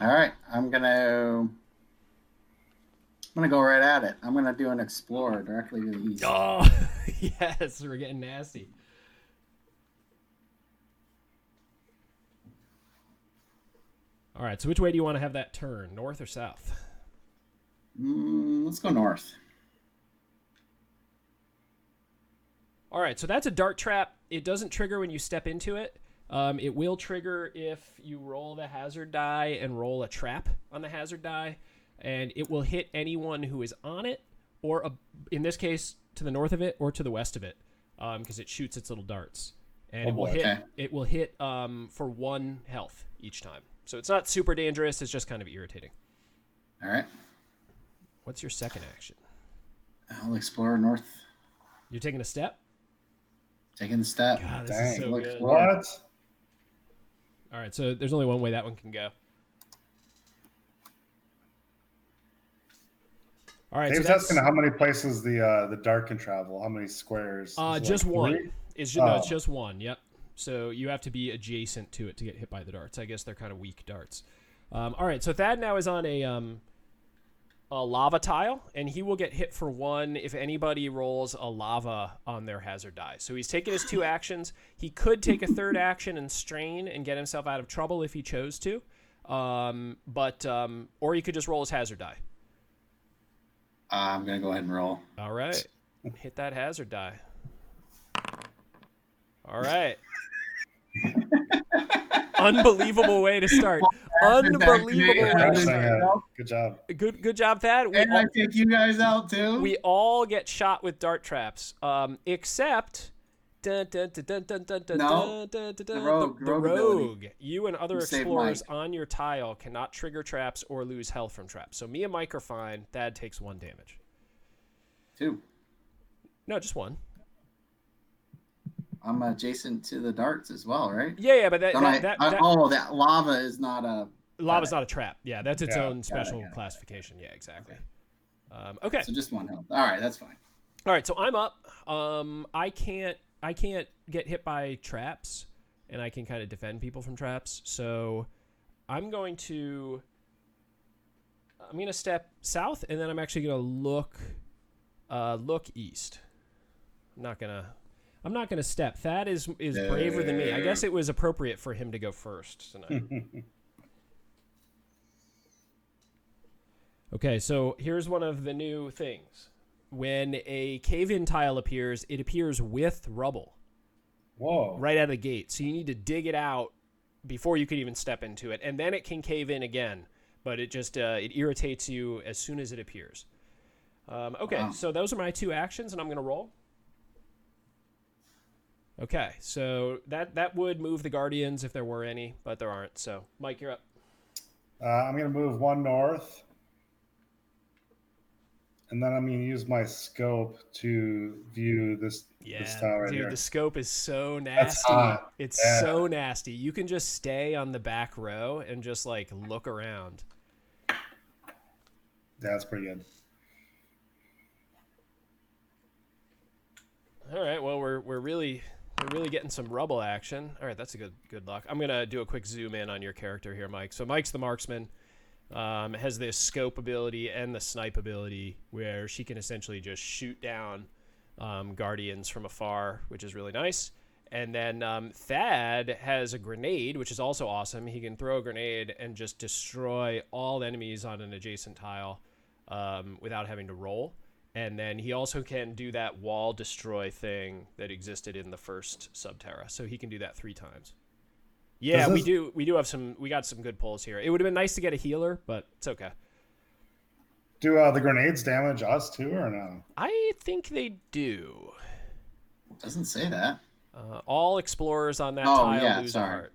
All right, I'm gonna go right at it. I'm gonna do an explorer directly to the east. Oh, yes, we're getting nasty. All right, so which way do you want to have that turn, north or south? Let's go north. All right, so that's a dart trap. It doesn't trigger when you step into it. It will trigger if you roll the hazard die and roll a trap on the hazard die, and it will hit anyone who is on it, or in this case, to the north of it or to the west of it, because it shoots its little darts, and Oh it will boy. hit. Okay. It will hit for 1 health each time. So it's not super dangerous. It's just kind of irritating. All right. What's your second action? I'll explore north. You're taking a step. Taking the step. God, this is Dang. so We'll good. explore. What? All right, so there's only one way that one can go. All right, so Dave's that's asking how many places the dart can travel. How many squares? Is it just like one. three? It's just one. Yep. So you have to be adjacent to it to get hit by the darts. I guess they're kind of weak darts. All right, so Thad now is on a lava tile, and he will get hit for 1 if anybody rolls a lava on their hazard die. So he's taking his 2 actions. He could take a third action and strain and get himself out of trouble if he chose to, or he could just roll his hazard die. I'm gonna go ahead and roll. All right, hit that hazard die. All right. Unbelievable way to start. Unbelievable way to start. Good job. Good job, Thad. And I take you guys out too. We all get shot with dart traps, except the rogue. You and other You saved explorers Mike. on your tile cannot trigger traps or lose health from traps. So me and Mike are fine. Thad takes 1 damage. 2. No, just 1. I'm adjacent to the darts as well, right? Yeah, but that lava is not a. lava's not a trap. Yeah, that's its Yeah, own special classification. Yeah, exactly. Okay. So just 1 health. All right, that's fine. All right, so I'm up. I can't get hit by traps, and I can kind of defend people from traps. So I'm going to step south, and then I'm actually going to look east. I'm not gonna step. Thad is braver than me. I guess it was appropriate for him to go first tonight. Okay, so here's one of the new things. When a cave-in tile appears, it appears with rubble. Whoa. Right out of the gate. So you need to dig it out before you can even step into it. And then it can cave in again. But it just it irritates you as soon as it appears. Okay, Wow. so those are my 2 actions, and I'm going to roll. Okay, so that would move the Guardians if there were any, but there aren't. So, Mike, you're up. I'm going to move 1 north. And then I'm going to use my scope to view this tower right dude, here. the scope is so That's nasty. hot. It's Yeah. so nasty. You can just stay on the back row and just like look around. Yeah, that's pretty good. All right, well we're really getting some rubble action. All right, that's a good luck. I'm gonna do a quick zoom in on your character here, Mike. So Mike's the marksman. Has this scope ability and the snipe ability where she can essentially just shoot down guardians from afar, which is really nice. And then Thad has a grenade, which is also awesome. He can throw a grenade and just destroy all enemies on an adjacent tile without having to roll. And then he also can do that wall destroy thing that existed in the first Subterra. So he can do that 3 times. Yeah, we got some good pulls here. It would have been nice to get a healer, but it's okay. Do the grenades damage us too, or no? I think they do. Doesn't say that. All explorers on that tile lose a sorry. heart.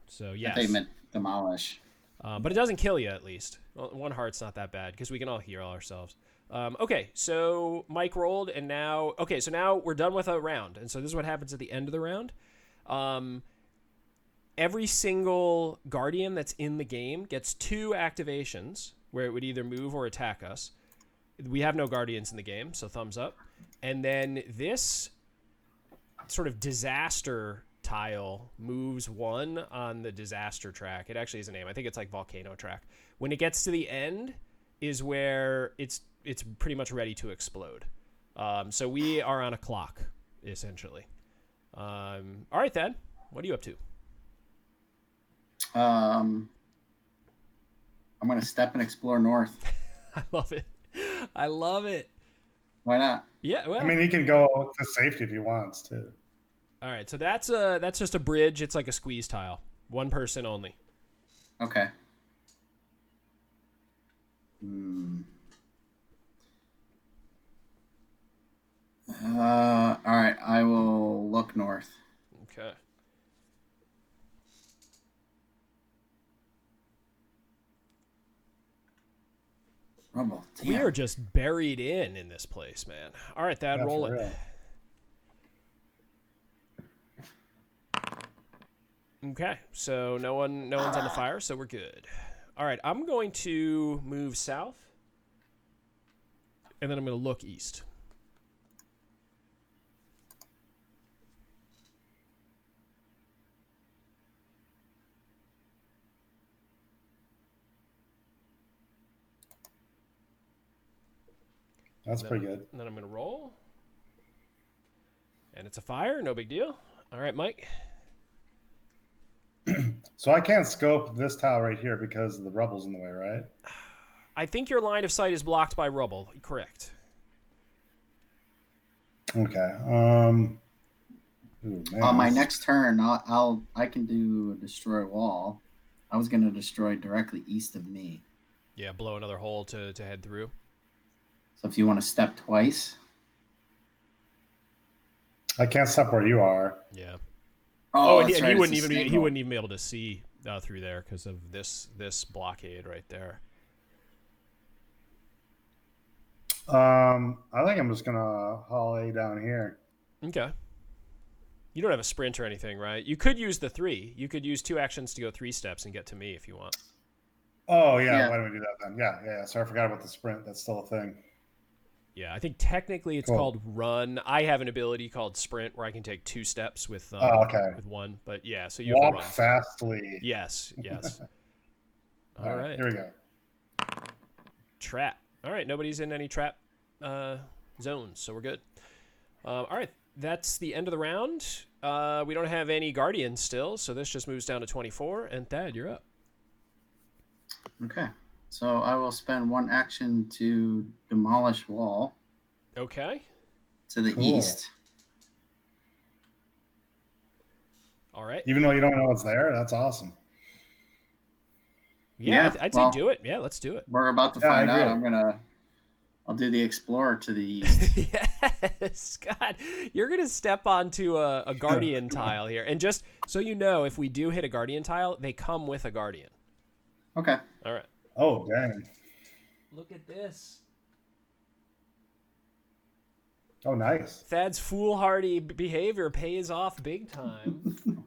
So yes, I thought you meant demolish. but it doesn't kill you at least. Well, 1 heart's not that bad because we can all heal ourselves. Okay, so Mike rolled, and now we're done with a round, and so this is what happens at the end of the round. Every single Guardian that's in the game gets 2 activations where it would either move or attack us. We have no Guardians in the game, so thumbs up. And then this sort of disaster tile moves 1 on the disaster track. It actually is a name. I think it's like volcano track. When it gets to the end is where it's pretty much ready to explode. So we are on a clock, essentially. All right, Thad, what are you up to? I'm going to step and explore north. I love it. I love it. Why not? Yeah, well, I mean, he can go to safety if he wants to. all right, so that's just a bridge. It's like a squeeze tile. 1 person only. Okay. All right, I will look north. Okay. Rumble. We Damn. are just buried in this place, man. All right, Thad, Yeah, roll for it. real. Okay, so no one's on the fire, so we're good. All right, I'm going to move south, and then I'm going to look east. That's pretty good. And then I'm going to roll. And it's a fire, no big deal. All right, Mike. So I can't scope this tile right here because the rubble's in the way, right? I think your line of sight is blocked by rubble. Correct. Okay. Ooh, man, On my this- next turn, I can do a destroy wall. I was going to destroy directly east of me. Yeah, blow another hole to head through. So if you want to step twice. I can't step where you are. Yeah. Oh, and that's right, he it's wouldn't a even he signal. wouldn't even be able to see through there because of this blockade right there. I think I'm just gonna haul A down here. Okay. You don't have a sprint or anything, right? You could use the 3. You could use 2 actions to go 3 steps and get to me if you want. Oh yeah, Yeah. why don't we do that then? Yeah. So I forgot about the sprint. That's still a thing. Yeah, I think technically it's Cool. called run. I have an ability called sprint where I can take 2 steps with okay. with 1. But yeah, so you have to Walk run. fastly. Yes. All right, here we go. Trap. All right, nobody's in any trap zones, so we're good. All right, that's the end of the round. We don't have any guardians still, so this just moves down to 24. And Thad, you're up. Okay. So I will spend 1 action to demolish wall Okay. to the Cool. east. All right. Even though you don't know what's there, that's awesome. Yeah, Yeah, I'd well- say do it. Yeah, let's do it. We're about to Yeah, I find out. agree. I'll do the explorer to the east. Yes, God, you're gonna step onto a guardian tile here, and just so you know, if we do hit a guardian tile, they come with a guardian. Okay. All right. Oh dang. Look at this. Oh nice. Thad's foolhardy behavior pays off big time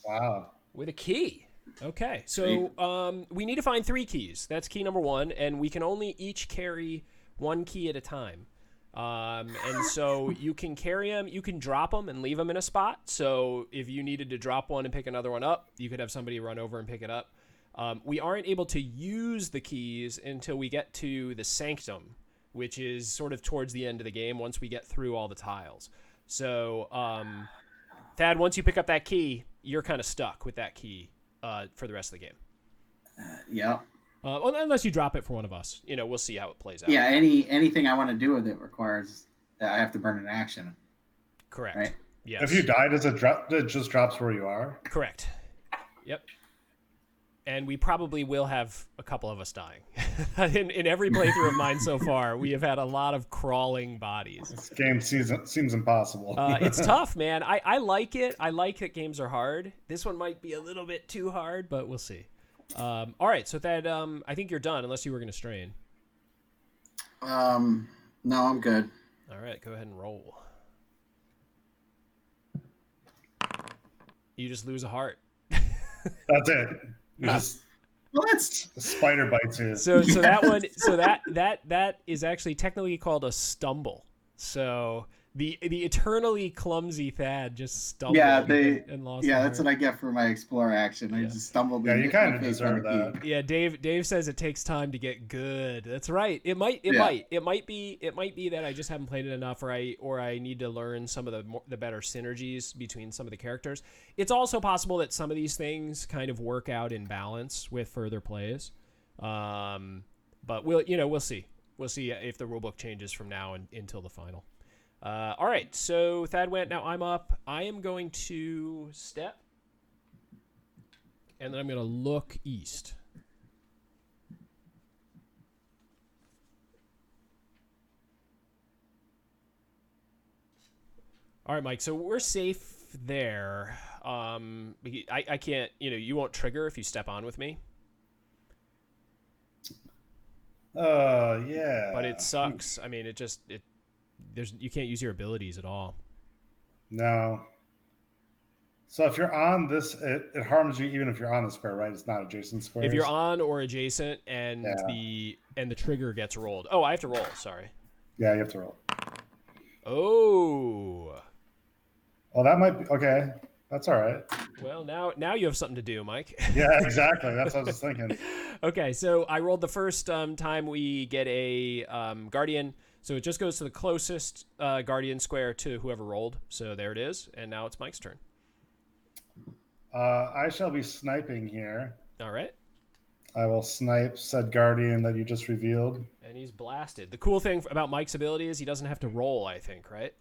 Wow. with a key. Okay, so we need to find 3 keys. That's key number 1, and we can only each carry 1 key at a time. And so you can carry them, you can drop them and leave them in a spot. So if you needed to drop one and pick another one up, you could have somebody run over and pick it up. We aren't able to use the keys until we get to the sanctum, which is sort of towards the end of the game once we get through all the tiles. So, Thad, once you pick up that key, you're kind of stuck with that key for the rest of the game. Yeah. Well, unless you drop it for one of us. You know, we'll see how it plays out. Yeah. Anything I want to do with it requires that I have to burn an action. Correct. Right. Yes. If you die, does it drop? It just drops where you are. Correct. Yep. And we probably will have a couple of us dying. in every playthrough of mine so far, we have had a lot of crawling bodies. This game seems impossible. It's tough, man. I like it. I like that games are hard. This one might be a little bit too hard, but we'll see. All right, so Thad, I think you're done, unless you were going to strain. No, I'm good. All right, go ahead and roll. You just lose a heart. That's it. You just What? the spider bites you. So that one, so that is actually technically called a stumble. So The eternally clumsy Thad just stumbled and lost. Yeah, the that's heart. what I get for my explorer action. I Yeah. just stumbled Yeah, and you hit my kind of face on the deserve key. that. Yeah, Dave says it takes time to get good. That's right. It might be that I just haven't played it enough, or I need to learn some of the better synergies between some of the characters. It's also possible that some of these things kind of work out in balance with further plays. But we'll see. We'll see if the rulebook changes from now until the final. All right, so Thad went. Now I'm up. I am going to step, and then I'm going to look east. All right, Mike. So we're safe there. I can't. You won't trigger if you step on with me. Yeah. But it sucks. I mean, you can't use your abilities at all. No. So if you're on this, it harms you even if you're on the square, right? It's not adjacent squares. If you're on or adjacent, and the trigger gets rolled. Oh, I have to roll. Sorry. Yeah, you have to roll. Oh. Well, that might be okay. That's all right. Well, now you have something to do, Mike. Yeah, exactly. That's what I was thinking. Okay, so I rolled the first time we get a guardian. So it just goes to the closest guardian square to whoever rolled. So there it is. And now it's Mike's turn. I shall be sniping here. All right. I will snipe said guardian that you just revealed. And he's blasted. The cool thing about Mike's ability is he doesn't have to roll, I think, right?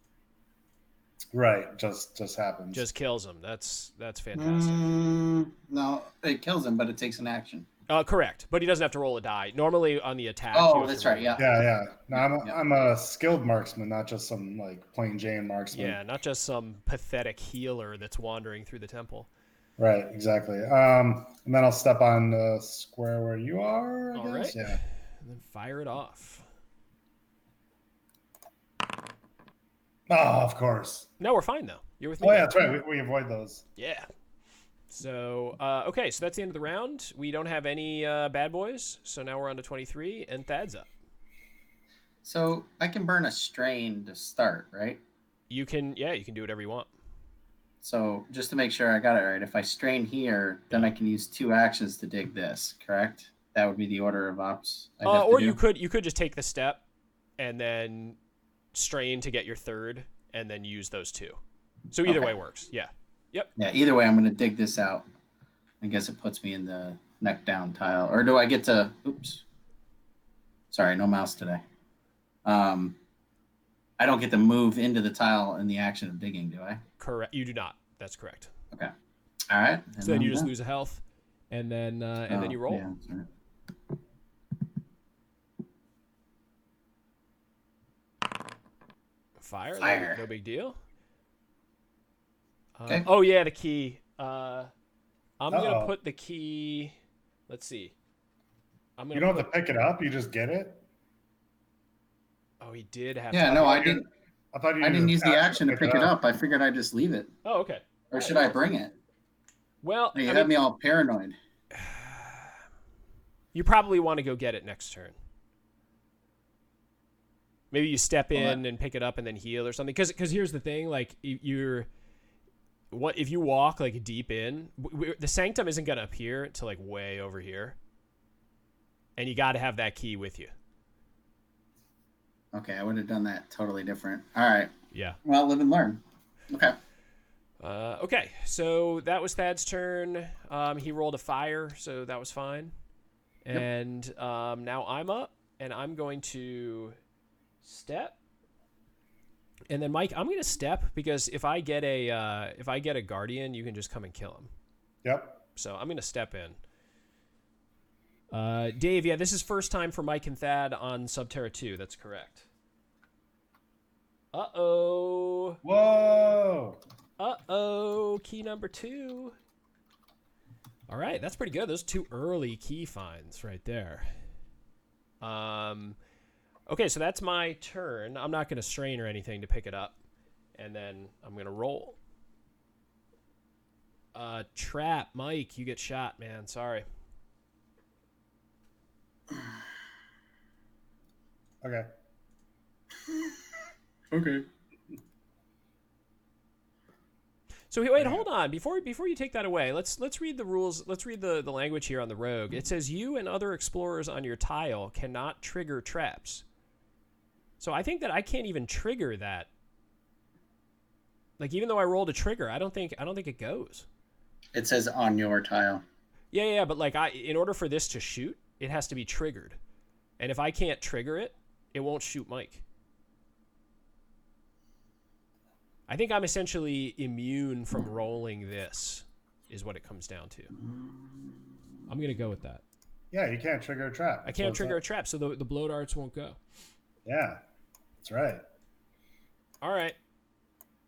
Right, just happens. Just kills him. That's fantastic. No, it kills him, but it takes an action. Correct, but he doesn't have to roll a die. Normally on the attack. Oh, that's right. Yeah. Yeah. No, I'm a skilled marksman, not just some like plain Jane marksman. Yeah, not just some pathetic healer that's wandering through the temple. Right, exactly. And then I'll step on the square where you are. I All guess. right. Yeah. And then fire it off. Oh, of course. No, we're fine though. You're with me. Oh yeah, that's right. We avoid those. Yeah. So, okay, so that's the end of the round. We don't have any bad boys, so now we're on to 23, and Thad's up. So I can burn a strain to start, right? You can do whatever you want. So just to make sure I got it right, if I strain here, then I can use 2 actions to dig this, correct? That would be the order of ops. Or you could just take the step, and then strain to get your third, and then use those 2. So either way works. Yeah. Yep. Yeah, either way, I'm going to dig this out. I guess it puts me in the neck down tile. Or do I get to... Oops. Sorry, no mouse today. I don't get to move into the tile in the action of digging, do I? Correct. You do not. That's correct. Okay. All right. So then you just lose a health, and then you roll. Yeah, sorry. Fire. No big deal. Okay. Oh yeah, the key. I'm gonna put the key. Let's see. You don't have to pick it up. You just get it. Oh, he did have. Yeah, to. no, I didn't. I thought you I didn't use the action to pick it up. I figured I'd just leave it. Oh, okay. Or should I bring it? Well, You had me all paranoid. You probably want to go get it next turn. Maybe you step in and pick it up and then heal or something. Because here's the thing, like if you walk like deep in, the sanctum isn't gonna appear until like way over here, and you got to have that key with you. Okay, I would have done that totally different. All right. Yeah. Well, live and learn. Okay. Okay, so that was Thad's turn. He rolled a fire, so that was fine. Yep. And now I'm up, and I'm going to step. And then Mike, I'm going to step because if I get a guardian, you can just come and kill him. Yep. So I'm going to step in. Dave, yeah, this is first time for Mike and Thad on Subterra 2. That's correct. Uh-oh. Whoa. Uh-oh. Key number 2. All right, that's pretty good. Those 2 early key finds right there. Okay, so that's my turn. I'm not going to strain or anything to pick it up. And then I'm going to roll. Trap. Mike, you get shot, man. Sorry. Okay. Okay. So wait, hold on. Before you take that away, let's read the rules. Let's read the language here on the rogue. It says you and other explorers on your tile cannot trigger traps. So I think that I can't even trigger that. Like even though I rolled a trigger, I don't think it goes. It says on your tile. Yeah, but like in order for this to shoot, it has to be triggered. And if I can't trigger it, it won't shoot Mike. I think I'm essentially immune from rolling this, is what it comes down to. I'm going to go with that. Yeah, you can't trigger a trap. I can't trigger a trap, so the blow darts won't go. Yeah, that's right. All right.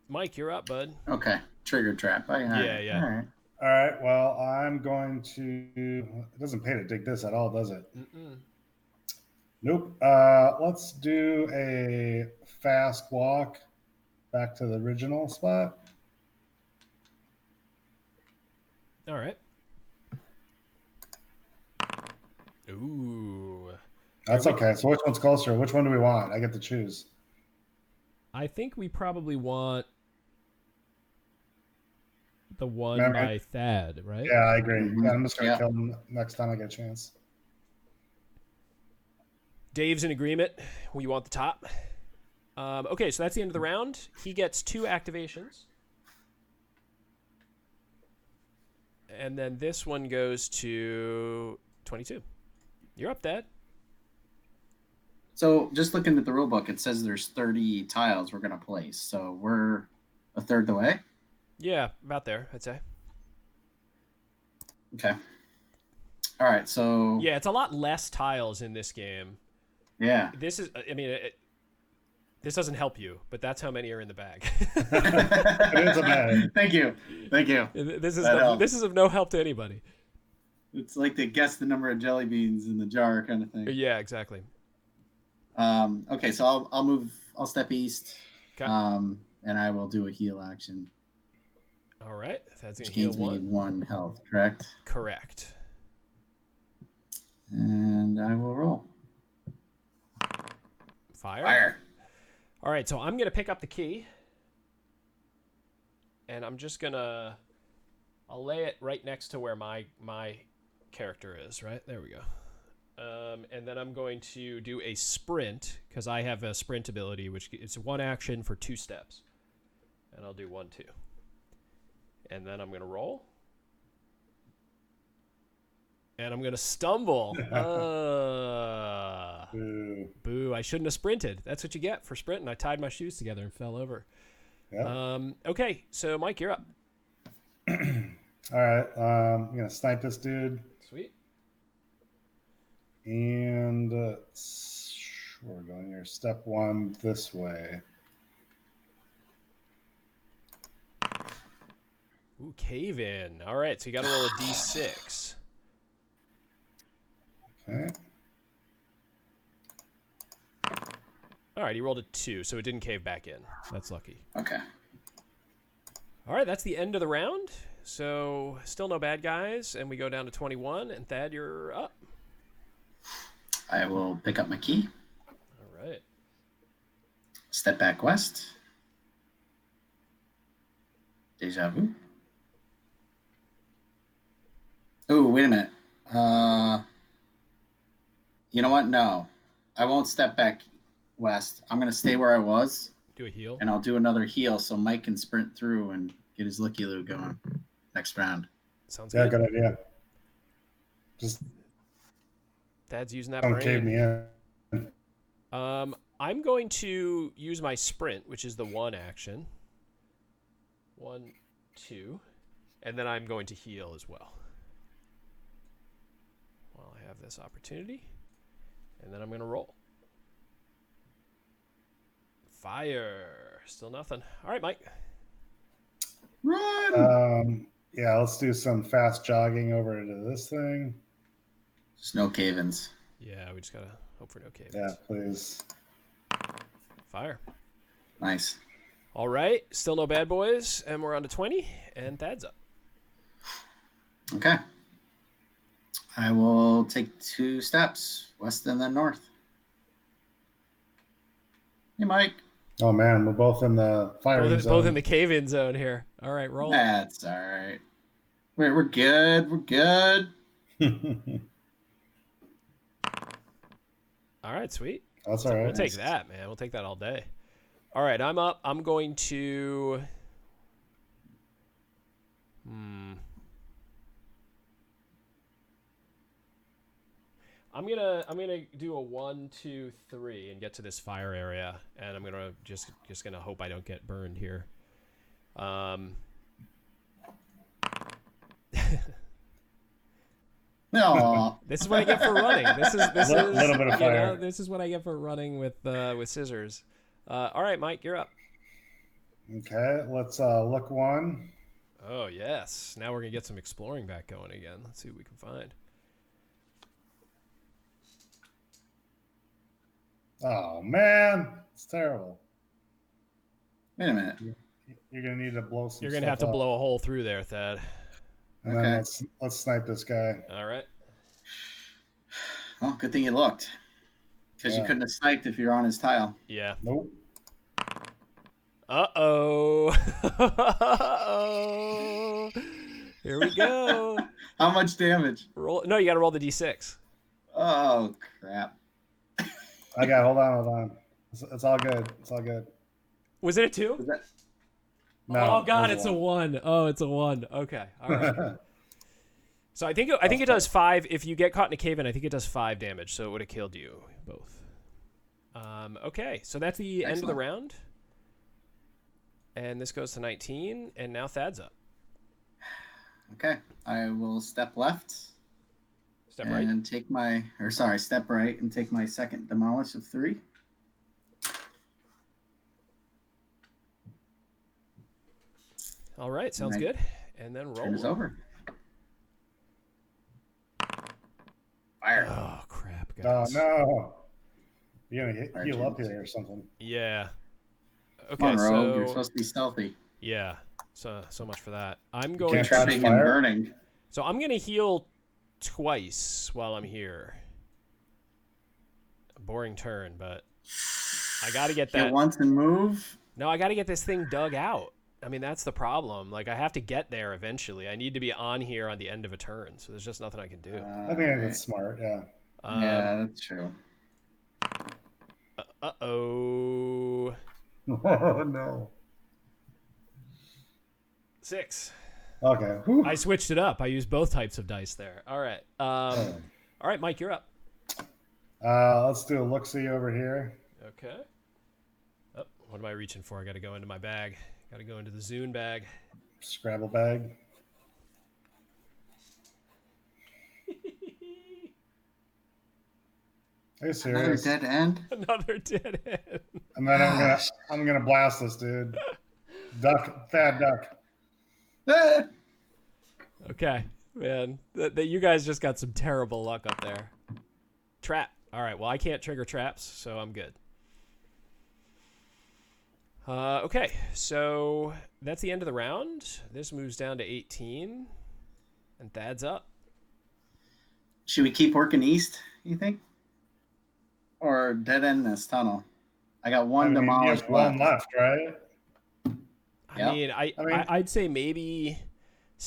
Mike, you're up, bud. Okay. Trigger trap. Yeah. All right. All right, well, I'm going to... It doesn't pay to dig this at all, does it? Mm-mm. Nope. Let's do a fast walk back to the original spot. All right. Ooh. That's okay. So which one's closer? Which one do we want? I get to choose. I think we probably want the one Remember? by Thad, right? Yeah, I agree. Mhm. Yeah, I'm just going to Yeah. kill him next time I get a chance. Dave's in agreement. We want the top. Okay, so that's the end of the round. He gets 2 activations. And then this one goes to 22. You're up, Dad. So just looking at the rule book, it says there's 30 tiles we're going to place. So we're a third the way. Yeah, about there, I'd say. Okay. All right. So Yeah, it's a lot less tiles in this game. yeah. This is, I mean, this doesn't help you, but that's how many are in the bag. It is a bag. Thank you. This helps. is of no help to anybody. It's like to guess the number of jelly beans in the jar kind of thing. Yeah, exactly. Okay, so I'll step east. Okay. And I will do a heal action. All right. That's going Which to heal gains me 1. 1 health, correct? Correct. And I will roll. Fire. All right, so I'm going to pick up the key. And I'm just going to... I'll lay it right next to where my character is, right? There we go. And then I'm going to do a sprint, because I have a sprint ability, which is 1 action for 2 steps. And I'll do 1, 2. And then I'm going to roll. And I'm going to stumble. Boo. Boo, I shouldn't have sprinted. That's what you get for sprinting. I tied my shoes together and fell over. Yep. Okay, so Mike, you're up. All right. I'm going to snipe this dude. Sweet. And we're going here. Step 1 this way. Ooh, cave in. All right, so you got to roll a d6. Okay. All right, he rolled a 2, so it didn't cave back in. That's lucky. Okay. All right, that's the end of the round. So still no bad guys, and we go down to 21. And Thad, you're up. I will pick up my key. All right. Step back west. Deja vu. Oh, wait a minute. You know what? No. I won't step back west. I'm going to stay where I was. Do a heal. And I'll do another heal so Mike can sprint through and get his looky loo going next round. Sounds Yeah, good. good idea. Just Thad's using that don't cave brain. me in. I'm going to use my sprint, which is the 1 action. 1, 2. And then I'm going to heal as well. While I have this opportunity. And then I'm going to roll. Fire. Still nothing. All right, Mike. Run! Yeah, let's do some fast jogging over to this thing. There's no cave-ins. Yeah, we just got to hope for no cave. Yeah, please. Fire. Nice. All right. Still no bad boys. And we're on to 20. And Thad's up. Okay. I will take 2 steps, west and then north. Hey, Mike. Oh man, we're both in the firing zone. Both in the cave-in zone here. All right, roll. That's all right. We're good. We're good. All right, sweet. That's all right. We'll take that, man. We'll take that all day. All right, I'm up. I'm going to. I'm gonna do a 1, 2, 3 and get to this fire area, and I'm gonna just gonna hope I don't get burned here. No. This is what I get for running. This is Little bit of fire. This is what I get for running with scissors. All right, Mike, you're up. Okay, let's look one. Oh yes, now we're gonna get some exploring back going again. Let's see what we can find. Oh man, it's terrible. Wait a minute. You're gonna need to blow some. You're gonna have to blow a hole through there, Thad. And then let's snipe this guy. All right. Well, good thing you looked, because you couldn't have sniped if you're on his tile. Yeah. Nope. Uh-oh. Uh-oh. Here we go. How much damage? Roll. No, you got to roll the d6. Oh crap! Hold on. It's all good. It's all good. Was it a 2? Was that... No, oh god, it's a 1. Oh, it's a 1. Okay. All right. So I think it does 5. If you get caught in a cave-in, I think it does 5 damage. So it would have killed you both. Okay, so that's the end of the round. And this goes to 19, and now Thad's up. Okay, I will step left. Step right. And take step right and take my second demolish of 3. All right, sounds good. And then roll. Turn is over. Fire. Oh crap, Oh guys. no! You're gonna heal up here or something. Yeah. Okay, Come on, Rogue. so You're supposed to be stealthy. yeah. So much for that. I'm going Trapping fire? and burning. So I'm gonna heal twice while I'm here. A boring turn, but I gotta get that. Hit once and move. No, I gotta get this thing dug out. I mean, that's the problem. Like, I have to get there eventually. I need to be on here on the end of a turn, so there's just nothing I can do. I think that's smart. Yeah. Yeah, that's true. Uh-oh. Oh no. 6. Okay. Whew. I switched it up. I used both types of dice there. All right. All right, Mike, you're up. Let's do a look-see over here. Okay. Oh, what am I reaching for? I got to go into my bag. Got to go into the Zune bag. Scrabble bag. Are you Another serious? dead end. Another dead end. And then I'm gonna blast this dude. Duck, Thad, duck. Ah! Okay, man. You guys just got some terrible luck up there. Trap. All right, well, I can't trigger traps, so I'm good. Okay, so that's the end of the round. This moves down to 18, and Thad's up. Should we keep working east, you think? Or dead end this tunnel? I got one You demolished have one left, right? I mean, I'd say maybe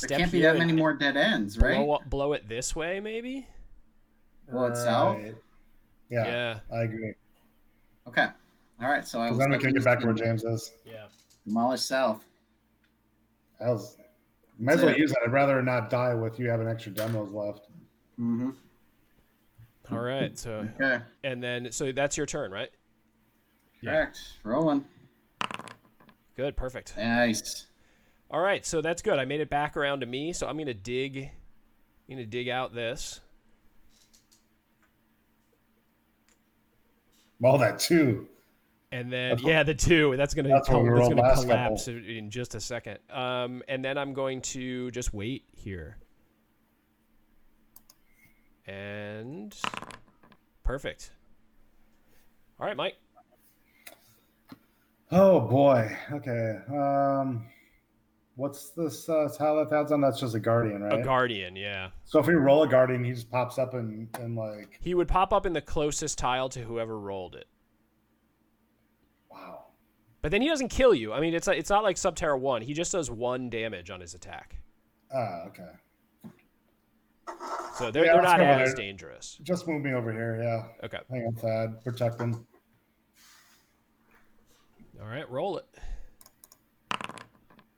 There can't be that many more dead ends, right? Blow it this way, maybe? Blow it south? Yeah, I agree. Okay. All right, so I will Then we can get back to where James is. Yeah. Demolish south. Might as well use that. I'd rather not die with you having extra demos left. Mm-hmm. All right, so Okay. and then so that's your turn, right? Correct. Rolling. Good, perfect. Nice. All right, so that's good. I made it back around to me, so I'm gonna dig out this. Well, that too. And then the 2. That's gonna last collapse in just a second. And then I'm going to just wait here. And perfect. All right, Mike. Oh boy. Okay. What's this tile that Thad's on? That's just a guardian, right? A guardian, yeah. So if we roll a guardian, he just pops up and like. He would pop up in the closest tile to whoever rolled it. Wow. But then he doesn't kill you. I mean, it's not like Subterra 1. He just does 1 damage on his attack. Ah, okay. So they're let's not go over as there. dangerous. Just move me over here. Yeah. Okay. Hang on, Thad. Protect him. All right, roll it.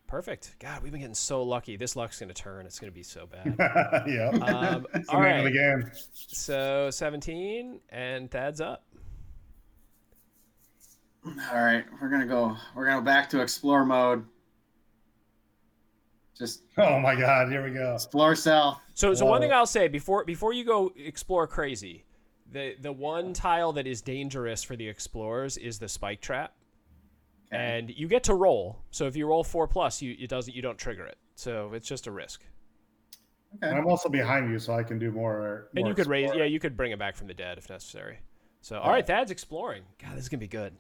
Perfect. God, we've been getting so lucky. This luck's going to turn. It's going to be so bad. Yeah. It's the all name of right. the game. So 17, and Thad's up. All right, we're gonna go back to explore mode. Just Oh my God! Here we go. explore south. So one thing I'll say before you go explore crazy, the one tile that is dangerous for the explorers is the spike trap, and you get to roll. So if you roll 4+, you don't trigger it. So it's just a risk. Okay. And I'm also behind you, so I can do more. And you could exploring. you could bring it back from the dead if necessary. So all right, Thad's exploring. God, this is gonna be good.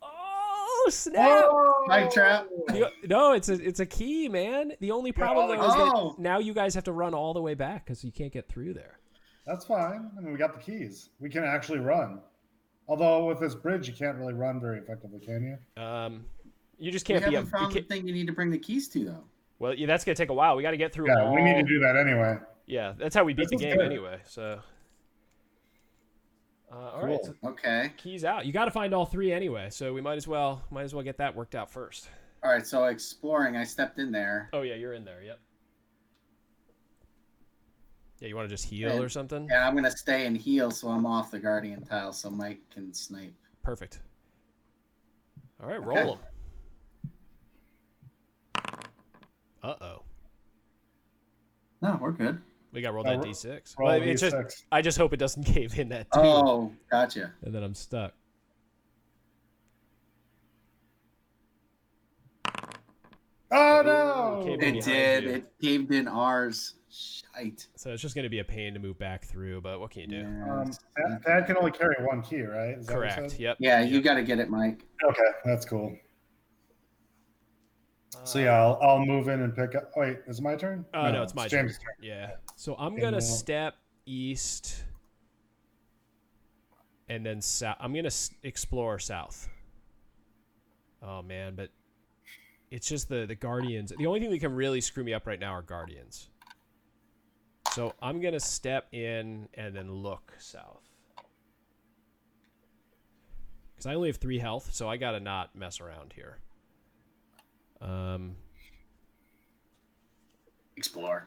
Oh snap! Spike trap. No, it's a key, man. The only problem though is Oh. that now you guys have to run all the way back because you can't get through there. That's fine. I mean, we got the keys. We can actually run. Although with this bridge, you can't really run very effectively, can you? You just We can't be haven't found the thing you need to bring the keys to, though. Well, yeah, that's gonna take a while. We got to get through. Yeah, we need to do that anyway. Yeah, that's how we beat the This is game good. anyway. So, all Cool. right, so Okay. keys out. You got to find all 3 anyway. So we might as well get that worked out first. All right. So exploring, I stepped in there. Oh yeah, you're in there. Yep. Yeah, you want to just heal or something? Yeah, I'm gonna stay and heal, so I'm off the guardian tile, so Mike can snipe. Perfect. All right, roll them. Uh-oh. No, we're good. We got rolled that D6. roll Well, it's D6. just I just hope it doesn't cave in that 2. Oh, gotcha. And then I'm stuck. Oh no! Came in It behind did. you. It caved in ours. Shite. So it's just going to be a pain to move back through, but what can you do? Thad can only carry 1 key, right? Is that what you Correct. said? Yep. Yeah, Yep. you got to get it, Mike. Okay, that's cool. So yeah, I'll move in and pick up. Oh, wait, is it my turn? No, it's my turn. James' turn. Yeah. So I'm gonna step east, and then south. I'm gonna explore south. Oh man, but it's just the guardians. The only thing that can really screw me up right now are guardians. So I'm gonna step in and then look south, because I only have 3 health, so I gotta not mess around here. Explore.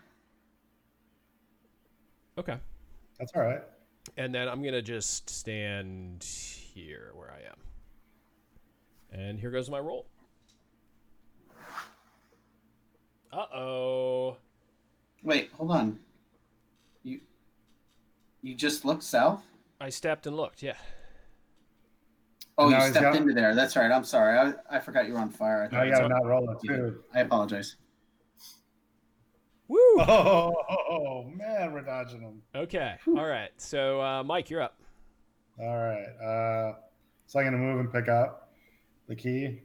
Okay. That's all right. And then I'm going to just stand here where I am. And here goes my roll. Uh-oh. Wait, hold on. You just looked south? I stepped and looked, yeah. Oh, Now you he's stepped got- into there. That's right. I'm sorry. I forgot you were on fire. I Now you thought gotta not roll it too. I apologize. Woo! Oh man, we're dodging them. Okay. All right. So, Mike, you're up. All right. So I'm gonna move and pick up the key,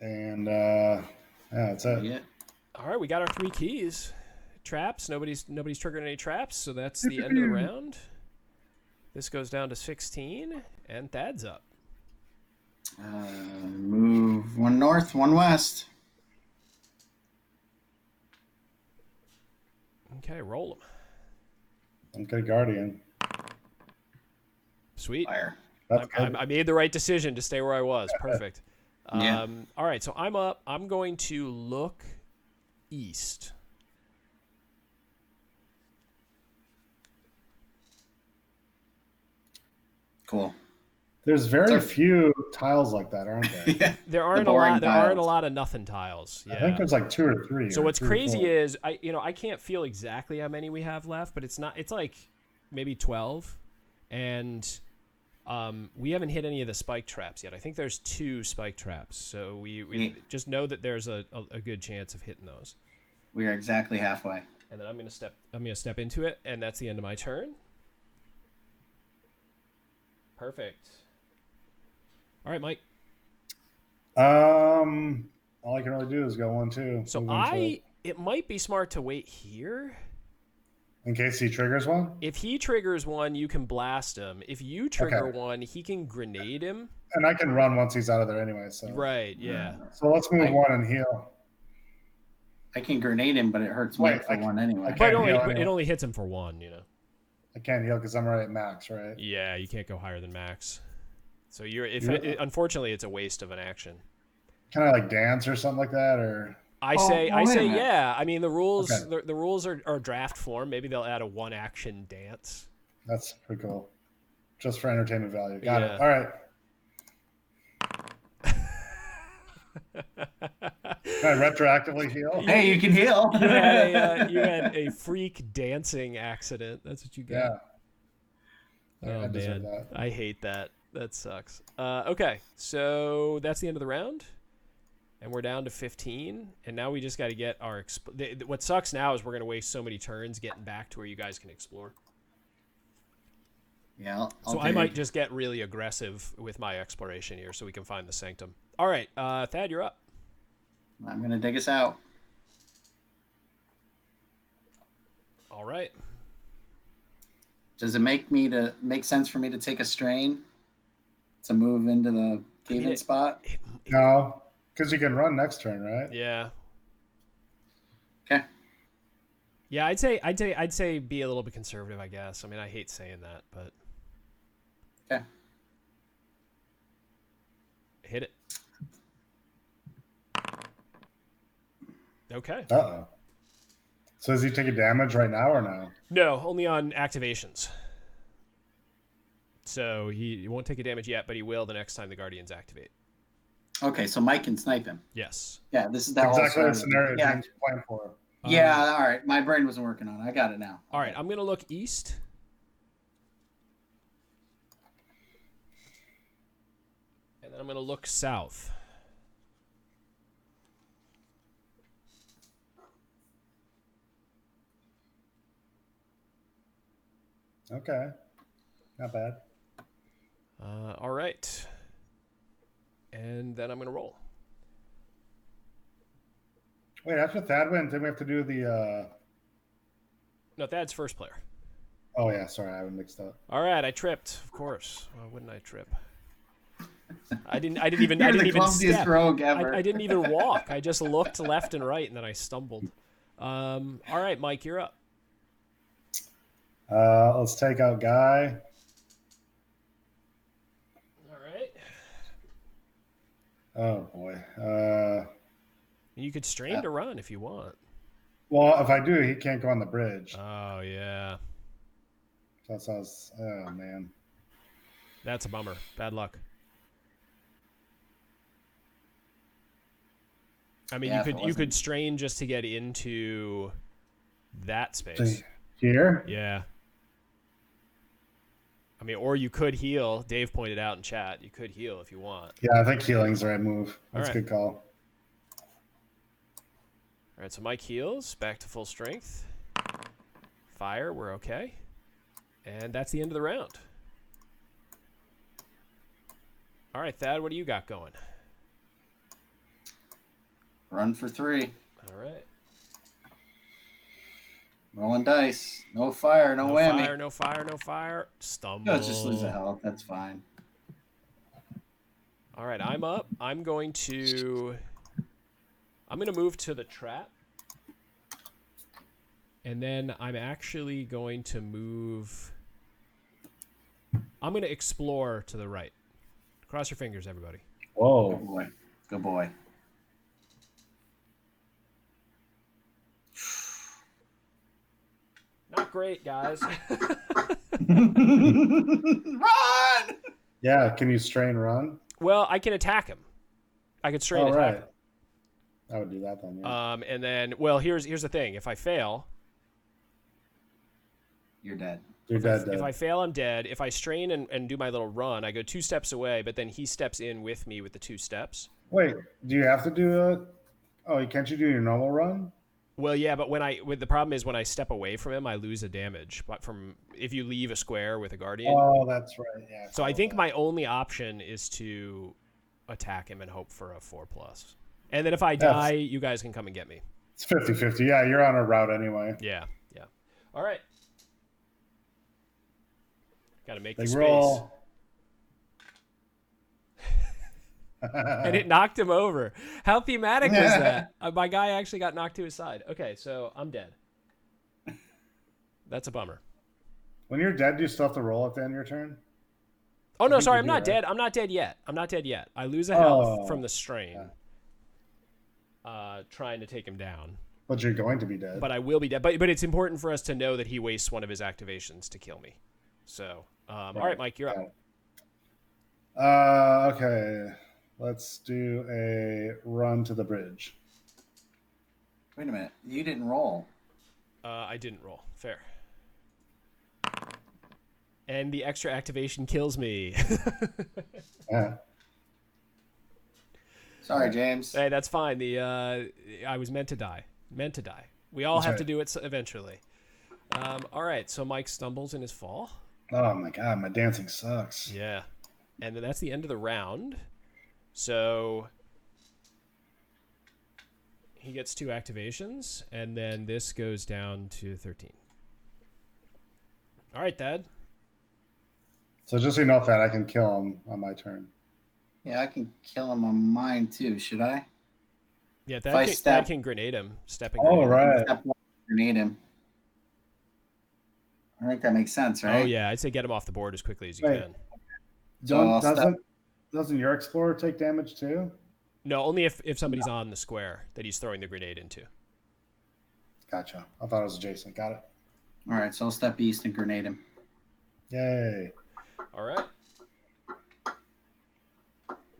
and yeah, that's it. Yeah. All right, we got our 3 keys. Traps. Nobody's triggered any traps, so that's the end of the round. This goes down to 16, and Thad's up. Move 1 north, 1 west. Okay, roll them. Okay, Guardian. Sweet. Fire. That's good. I made the right decision to stay where I was. Perfect. Yeah. All right, so I'm up. I'm going to look east. Cool. There's very few tiles like that, aren't there? Yeah. There aren't a boring lot. There aren't a tiles. lot of nothing tiles. Yeah. I think there's like 2 or 3. So or what's 3 or crazy 4. is I can't feel exactly how many we have left, but it's like maybe 12, and we haven't hit any of the spike traps yet. I think there's 2 spike traps, so we just know that there's a good chance of hitting those. We are exactly halfway. And then I'm gonna step into it, and that's the end of my turn. Perfect. All right, Mike. All I can really do is go 1, 2. So move into it. it might be smart to wait here. In case he triggers one? If he triggers one, you can blast him. If you trigger one, he can grenade him. And I can run once he's out of there anyway. So Right, yeah. So let's move one and heal. I can grenade him, but it hurts Mike for one anyway. But it only hits him for one, you know. I can't heal because I'm already at max, right? Yeah, you can't go higher than max. So unfortunately, it's a waste of an action. Can I like dance or something like that, or? I say yeah. I mean the rules the rules are draft form. Maybe they'll add a 1 action dance. That's pretty cool. Just for entertainment value. Got it. All right. Can I retroactively heal? Hey, you can heal. You had a freak dancing accident. That's what you got. Yeah. Oh man, I hate that. That sucks. Okay, so that's the end of the round. And we're down to 15, and now we just got to get our... what sucks now is we're going to waste so many turns getting back to where you guys can explore. Yeah. So I might just get really aggressive with my exploration here so we can find the sanctum. All right, Thad, you're up. I'm going to dig us out. All right. Does it make sense for me to take a strain to move into the cave-in spot? No. Because you can run next turn, right? Yeah. Okay. Yeah, I'd say be a little bit conservative, I guess. I mean, I hate saying that, but okay. Hit it. Okay. Uh-oh. So is he taking damage right now or no? No, only on activations. So he won't take a damage yet, but he will the next time the Guardians activate. Okay, so Mike can snipe him. Yes. Yeah, this is that exactly the scenario James planned for. Yeah, all right. My brain wasn't working on it. I got it now. All right, I'm going to look east. And then I'm going to look south. Okay. Not bad. All right. And then I'm going to roll. Wait, after Thad went, didn't we have to do the... No, Thad's first player. Oh, yeah. Sorry, I mixed up. All right, I tripped. Of course. Why wouldn't I trip? I didn't even step. Rogue ever. I didn't even walk. I just looked left and right, and then I stumbled. All right, Mike, you're up. Let's take out Guy. All right. Oh, boy. You could strain to run if you want. Well, if I do, he can't go on the bridge. Oh, yeah. That sounds... Oh, man. That's a bummer. Bad luck. I mean, you could strain just to get into that space. Here? Yeah. I mean, or you could heal. Dave pointed out in chat. You could heal if you want. Yeah, I think healing's the right move. That's a good call. All right, so Mike heals. Back to full strength. Fire, we're okay. And that's the end of the round. All right, Thad, what do you got going? Run for 3. All right. Rolling dice. No fire, no whammy. No fire. Stumble. No, just lose a health. That's fine. All right, I'm up. I'm going to move to the trap. And then I'm actually going to move... I'm going to explore to the right. Cross your fingers, everybody. Whoa. Good boy. Good boy. Not great, guys. Run! Yeah, can you strain run? Well, I can attack him. I could strain attack him. I would do that then, yeah. And then, well, here's the thing. If I fail... You're dead. You're dead. If I fail, I'm dead. If I strain and do my little run, I go 2 steps away, but then he steps in with me with the 2 steps. Wait, do you have to do a... Oh, can't you do your normal run? Well, yeah, but the problem is when I step away from him, I lose a damage. But if you leave a square with a guardian. Oh, that's right. Yeah. So I think my only option is to attack him and hope for a 4+. And then if I die, you guys can come and get me. It's 50-50. Yeah, you're on a route anyway. Yeah. All right. Got to make the Big space. roll. And it knocked him over. How thematic was that? My guy actually got knocked to his side. Okay, so I'm dead. That's a bummer. When you're dead, do you still have to roll at the end of your turn? Oh, I no, think sorry. you I'm do, not right? dead. I'm not dead yet. I'm not dead yet. I lose a health from the strain trying to take him down. But you're going to be dead. But I will be dead. But it's important for us to know that he wastes one of his activations to kill me. So, all right, Mike, you're up. Okay. Let's do a run to the bridge. Wait a minute. You didn't roll. I didn't roll. Fair. And the extra activation kills me. Sorry, James. Hey, that's fine. I was meant to die. Meant to die. We all have to do it eventually. All right, so Mike stumbles in his fall. Oh my god, my dancing sucks. Yeah. And then that's the end of the round. So he gets 2 activations, and then this goes down to 13. All right, Dad. So just so you know, Thad, I can kill him on my turn. Yeah, I can kill him on mine too. Should I? Yeah, Dad can grenade him. Stepping. Oh, right. Grenade him. I think that makes sense, right? Oh yeah, I'd say get him off the board as quickly as you can. Doesn't your explorer take damage too? No, only if somebody's on the square that he's throwing the grenade into. Gotcha. I thought it was adjacent. Got it. All right, so I'll step east and grenade him. Yay. All right.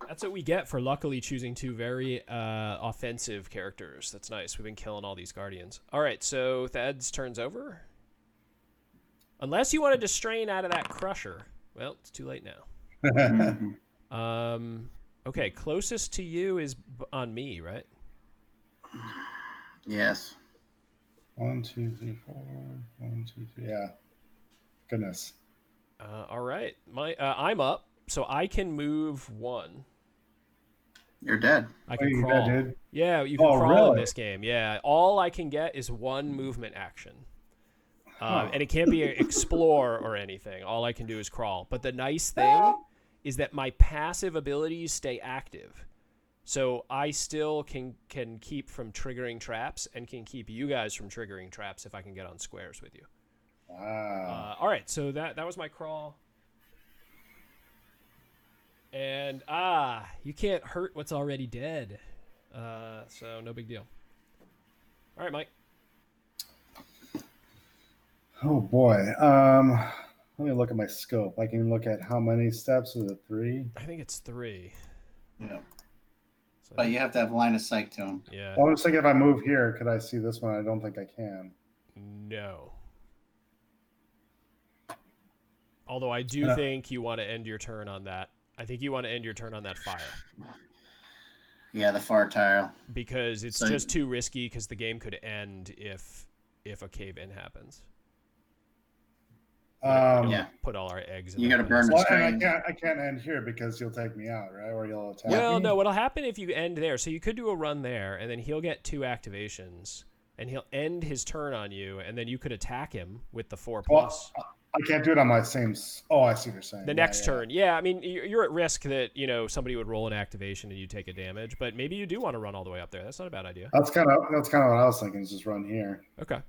That's what we get for luckily choosing 2 very offensive characters. That's nice. We've been killing all these guardians. All right, so Thad's turn's over. Unless you wanted to strain out of that crusher. Well, it's too late now. Okay, closest to you is on me, right? Yes. 1, 2, 3, 4. 1, 2, 3. Yeah. Goodness. All right. I'm up, so I can move 1. You're dead. I can you're crawl. dead, dude? Yeah, you can crawl really? in this game. Yeah, all I can get is 1 movement action. And it can't be explore or anything. All I can do is crawl. But the nice thing is that my passive abilities stay active. So I still can keep from triggering traps and can keep you guys from triggering traps if I can get on squares with you. Wow. All right, so that was my crawl. And you can't hurt what's already dead. So no big deal. All right, Mike. Oh boy. Let me look at my scope. I can look at how many steps. Is it 3? I think it's 3. Yeah. So But you have to have line of sight to him. yeah. Well, I'm just thinking if I move here, could I see this one? I don't think I can. No. Although I do think you want to end your turn on that. I think you want to end your turn on that fire. Yeah, the far tile. Because it's just too risky because the game could end if a cave-in happens. Yeah. Put all our eggs in You that got to burn basket. the Well, and strain. I can't end here because you'll take me out, right? Or you'll attack Well, me. no, what'll happen if you end there? So you could do a run there, and then he'll get 2 activations, and he'll end his turn on you, and then you could attack him with the 4+. Well, I can't do it on my same. Oh, I see what you're saying. The next turn. Yeah, I mean, you're at risk that, somebody would roll an activation and you take a damage, but maybe you do want to run all the way up there. That's not a bad idea. That's kind of what I was thinking. Is just run here. Okay.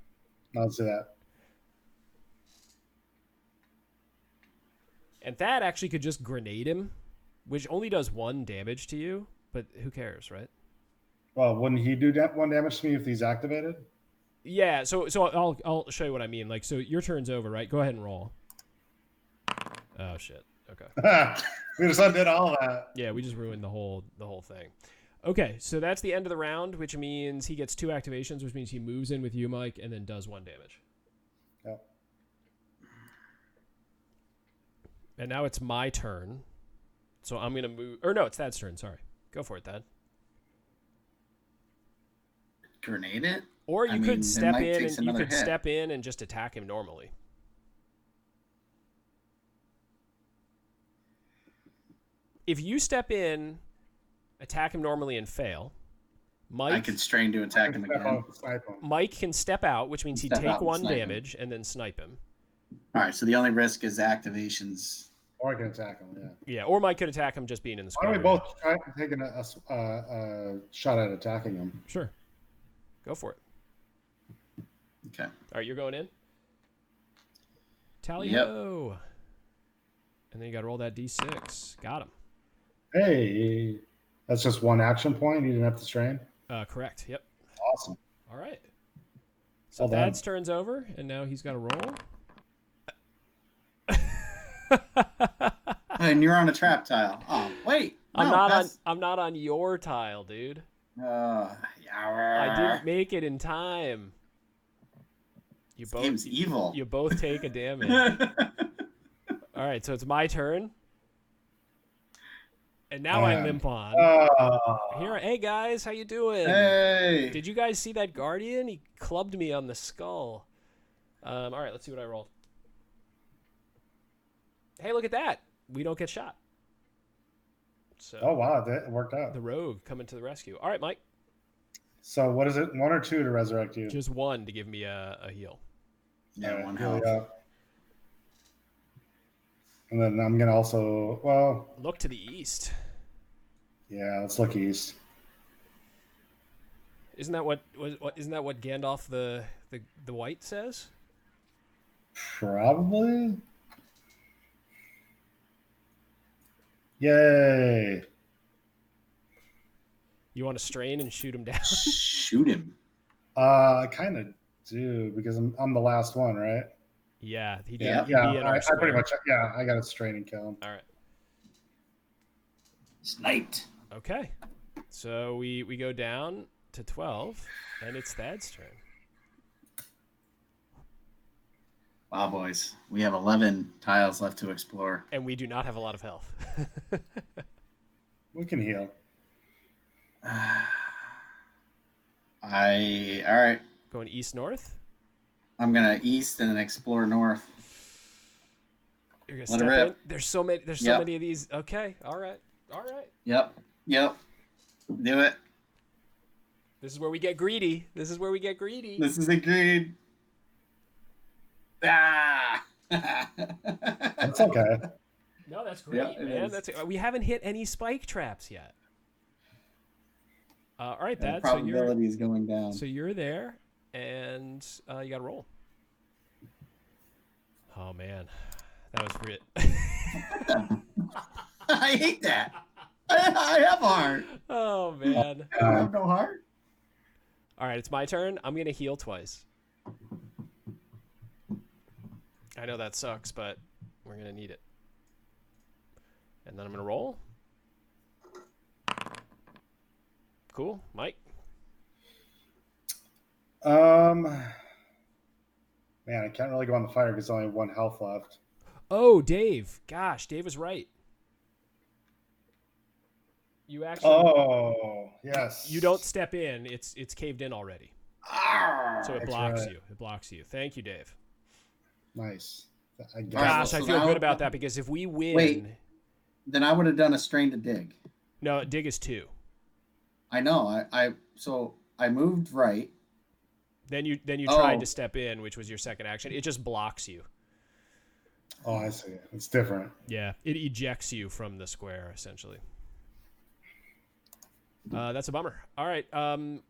I'll do that. And that actually could just grenade him, which only does 1 damage to you, but who cares, right? Well, wouldn't he do 1 damage to me if he's activated? Yeah, so I'll show you what I mean. Like, so your turn's over, right? Go ahead and roll. Oh shit. Okay. We just undid all that. Yeah, we just ruined the whole thing. Okay, so that's the end of the round, which means he gets 2 activations, which means he moves in with you, Mike, and then does 1 damage. Yep. And now it's my turn. So I'm gonna move. Or no, it's Thad's turn. Sorry. Go for it, Thad. Grenade it? Or you could step Mike in takes and you another could hit. step in and just attack him normally. If you step in, attack him normally and fail, I can strain to attack him again. Mike can step out, which means he'd Step take out and 1 snipe him. damage and then snipe him. All right, so the only risk is activations. Or I can attack him. Yeah. Yeah, or Mike could attack him just being in the Why square. don't we both try taking a shot at attacking him? Sure. Go for it. Okay. All right, you're going in. Tally Yep. ho. And then you got to roll that d6. Got him. Hey, that's just one action point. You didn't have to strain. Correct. Yep. Awesome. All right. So Well done. Thad's turns over, and now he's got to roll. And you're on a trap tile. Oh, wait. I'm No, not on your tile, dude. I I didn't make it in time. You This both game's evil. You both take a damage. All right, so it's my turn. And now I limp on. Hey guys, how you doing? Hey. Did you guys see that guardian? He clubbed me on the skull. All right, let's see what I rolled. Hey, look at that. We don't get shot. So Oh wow, that worked out. the rogue coming to the rescue. All right, Mike. So what is it? 1 or 2 to resurrect you? Just 1 to give me a heal. Yeah, Alright, one here we health. go. And then I'm gonna also Look to the east. yeah, let's look east. Isn't that what Gandalf the White says? Probably. Yay! You want to strain and shoot him down? Shoot him. I kind of do because I'm the last one, right? Yeah, he'd be Yeah, in our I pretty square. much I got to strain and kill him. All right. Sniped. Okay. So we go down to 12, and it's Thad's turn. Wow, boys. We have 11 tiles left to explore. And we do not have a lot of health. We can heal. All right. Going east-north? I'm gonna east and then explore north. You're gonna Let it step rip. in? There's so many Yep. of these. Okay, all right. Yep. Do it. This is where we get greedy. This is agreed. Ah. That's okay. No, that's great, Yeah, it man. is. We haven't hit any spike traps yet. All right, The Thad. probability is going down. So you're there, and you got to roll. Oh man, that was great. I hate that. I have heart. Oh man. I don't have no heart. All right, it's my turn. I'm gonna heal twice. I know that sucks, but we're gonna need it. And then I'm gonna roll. Cool, Mike. Man, I can't really go on the fire because only 1 health left. Oh, Dave. Gosh, Dave was right. You actually. Oh, yes. You don't step in. It's caved in already. Arr. So it That's blocks right. you. It blocks you. Thank you, Dave. Nice. I guess. All right, Gosh, so I feel now- good about that because if we win, Wait. Then I would have done a strain to dig. no, dig is 2. I know. So I moved right. Then you Oh. tried to step in, which was your second action. It just blocks you. Oh, I see. It's different. Yeah, it ejects you from the square essentially. That's a bummer. All right.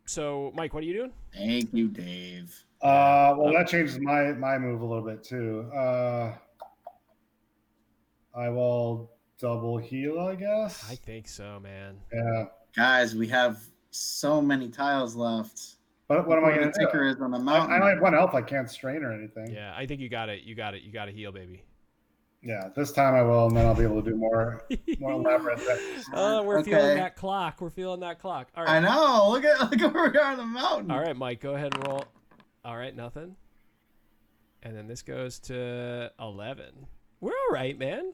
So Mike, what are you doing? Thank you, Dave. Well, that changes my move a little bit too. I will double heal, I guess. I think so, man. Yeah. Guys, we have so many tiles left. But what am I Where going the to ticker do? is on the I mountain. only have 1 health. I can't strain or anything. Yeah, I think you got it. You got to heal, baby. Yeah, this time I will, and then I'll be able to do more elaborate things. We're Okay. feeling that clock. We're feeling that clock. All right. I know. Look at where we are on the mountain. All right, Mike, go ahead and roll. All right, nothing. And then this goes to 11. We're all right, man.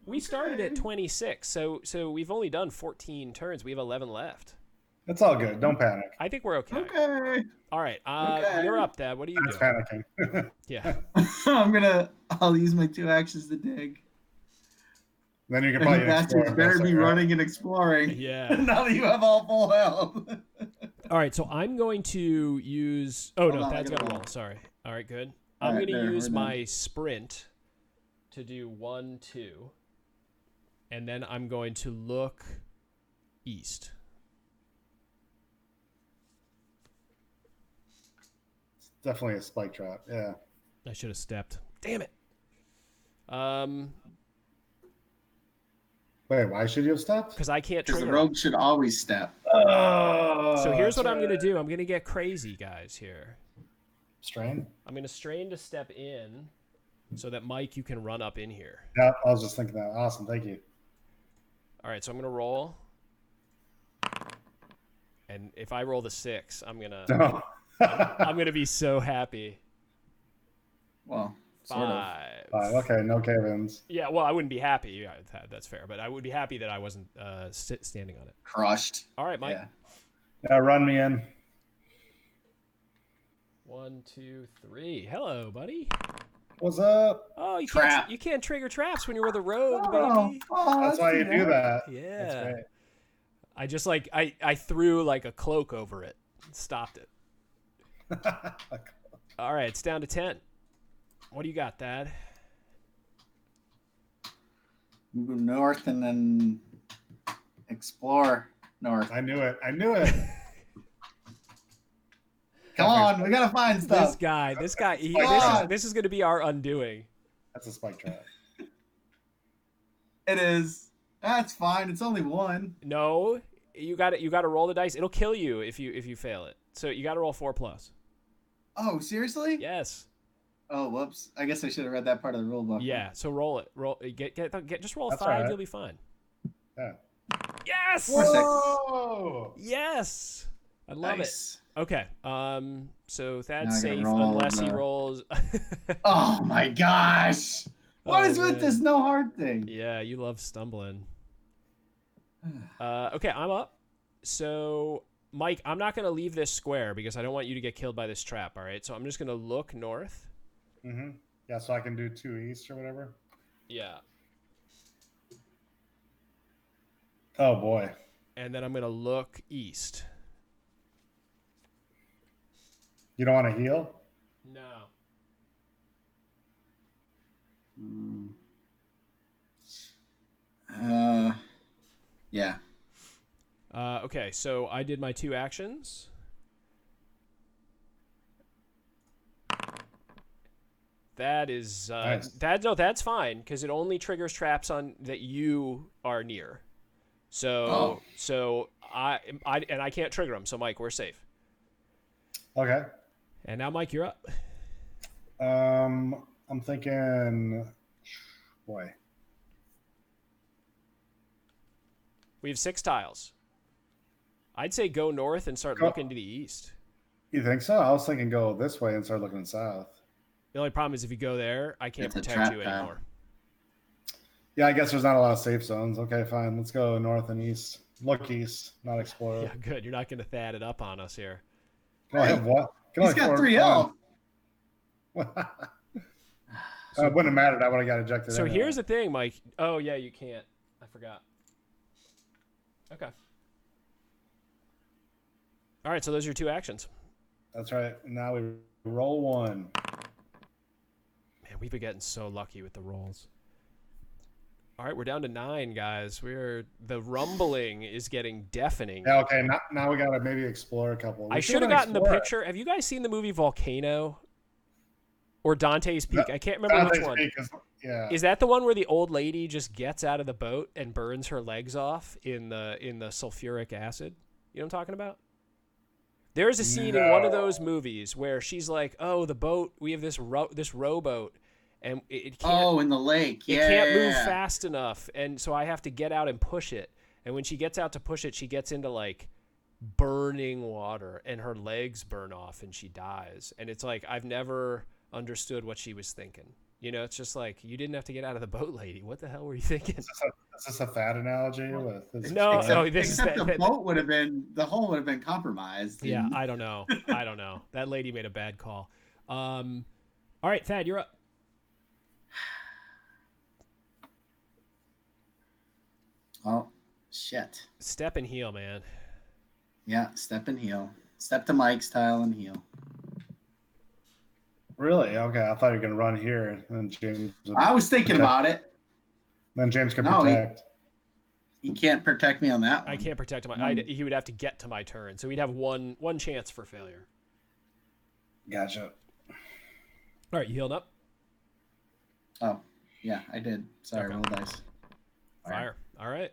We started at 26, so we've only done 14 turns. We have 11 left. It's all good. Don't panic. I think we're okay. Okay. All right, Okay. you're up, Dad. What are you That's doing? panicking. Yeah. I'll use my 2 actions to dig. Then you can You probably bastards explore. better be Right? running and exploring. Yeah. Now that you have all full health. All right, so I'm going to use. Oh, no, Hold on, I Thad's gotta got to roll. roll. Sorry. All right, good. I'm Alright, going to there, use we're done. my sprint to do 1, 2, and then I'm going to look east. It's definitely a spike trap. Yeah. I should have stepped. Damn it. Wait, why should you have stopped? Because I can't Because the trigger 'em. rogue should always step. Oh, So here's that's what I'm going to right. do. I'm going to get crazy, guys, here. Strain? I'm going to strain to step in so that, Mike, you can run up in here. Yeah, I was just thinking that. Awesome. Thank you. All right, so I'm going to roll. And if I roll the 6, I'm going to No. I'm going to be so happy. Well, sort of. 5. Okay, no cave-ins. Yeah, well, I wouldn't be happy. Yeah, that's fair. But I would be happy that I wasn't standing on it. Crushed. All right, Mike. Yeah. Yeah, run me in. 1, 2, 3. Hello, buddy. What's up? Oh, Trap. you can't trigger traps when you're with a rogue, Oh, baby. That's why you do that. Yeah. That's great. I just I threw like a cloak over it. Stopped it. All right, it's down to 10. What do you got, Thad? Move north and then explore north. I knew it. I knew it. Come on, we gotta find stuff. This guy, God. this is going to be our undoing. That's a spike trap. It is. That's fine. It's only one. No, you got to roll the dice. It'll kill you if you fail it. So you got to roll 4+. Oh, seriously? Yes. Oh, whoops. I guess I should have read that part of the rule book. Yeah. So roll it. Just roll a That's 5. all right. You'll be fine. Yeah. Yes. Whoa! Yes. I love Nice. it. Okay. So Thad's Now I gotta safe roll unless he the- rolls. Oh my gosh. What Oh, is with man. this no hard thing? Yeah, you love stumbling. Okay, I'm up. So, Mike, I'm not going to leave this square because I don't want you to get killed by this trap, all right? So I'm just going to look north. Mm-hmm. Yeah, so I can do 2 east or whatever. Yeah. Oh, boy. And then I'm going to look east. You don't want to heal? No. Yeah. Okay, so I did my 2 actions. That is Nice. that's fine because it only triggers traps on that you are near. So I can't trigger them. So Mike, we're safe. Okay. And now Mike, you're up. I'm thinking, boy. We have 6 tiles. I'd say go north and start Go- looking to the east. You think so? I was thinking go this way and start looking south. The only problem is if you go there, I can't It's a protect trap you tile. anymore. Yeah, I guess there's not a lot of safe zones. Okay, fine. Let's go north and east. Look east, not explore. Yeah, good. You're not going to Thad it up on us here. Can I have what? Can I He's have got 4 3 health. It wouldn't have mattered. I would have got ejected. So anyway. here's the thing, Mike. Oh, yeah, you can't. I forgot. Okay. All right, so those are your 2 actions. That's right. Now we roll 1. Man, we've been getting so lucky with the rolls. All right, we're down to 9, guys. The rumbling is getting deafening. Yeah, okay. Now we gotta maybe explore a couple. I should have gotten the picture. Have you guys seen the movie Volcano or Dante's Peak? I can't remember which one. Yeah. Is that the one where the old lady just gets out of the boat and burns her legs off in the sulfuric acid? You know what I'm talking about? There is a scene in one of those movies where she's like, "Oh, the boat. We have this rowboat, and it can't. Oh, in the lake. It Yeah. can't move fast enough, and so I have to get out and push it. And when she gets out to push it, she gets into like burning water, and her legs burn off, and she dies. And it's like I've never understood what she was thinking. You know, it's just like you didn't have to get out of the boat, lady. What the hell were you thinking? Is this a fat analogy? No, Except, this except is the boat would have been, the hull would have been compromised. Yeah, I don't know. That lady made a bad call. All right, Thad, you're up. Oh, shit. Step and heal, man. Yeah, step and heal. Step to Mike's tile and heal. Really? Okay, I thought you were gonna run here, and then James. I was thinking about it. Then James can No, protect. He can't protect me on that one. I can't protect him. One- He would have to get to my turn, so we'd have one chance for failure. Gotcha. All right, you healed up. Oh, yeah, I did. Sorry, Okay. roll dice. Fire. All right.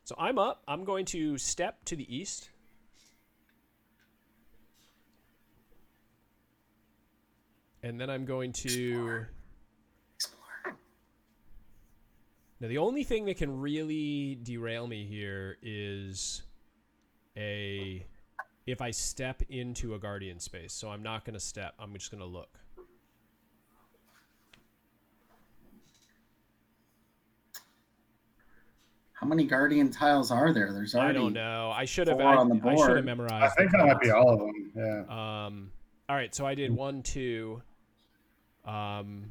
So I'm up. I'm going to step to the east. And then I'm going to... Explore. Now, the only thing that can really derail me here is if I step into a guardian space. So I'm not going to step. I'm just going to look. How many guardian tiles are there? There's already. I don't know. I should have. 4 on the I should have board. memorized. I think the that might be cards. all of them. Yeah. All right. So I did 1, 2. I'm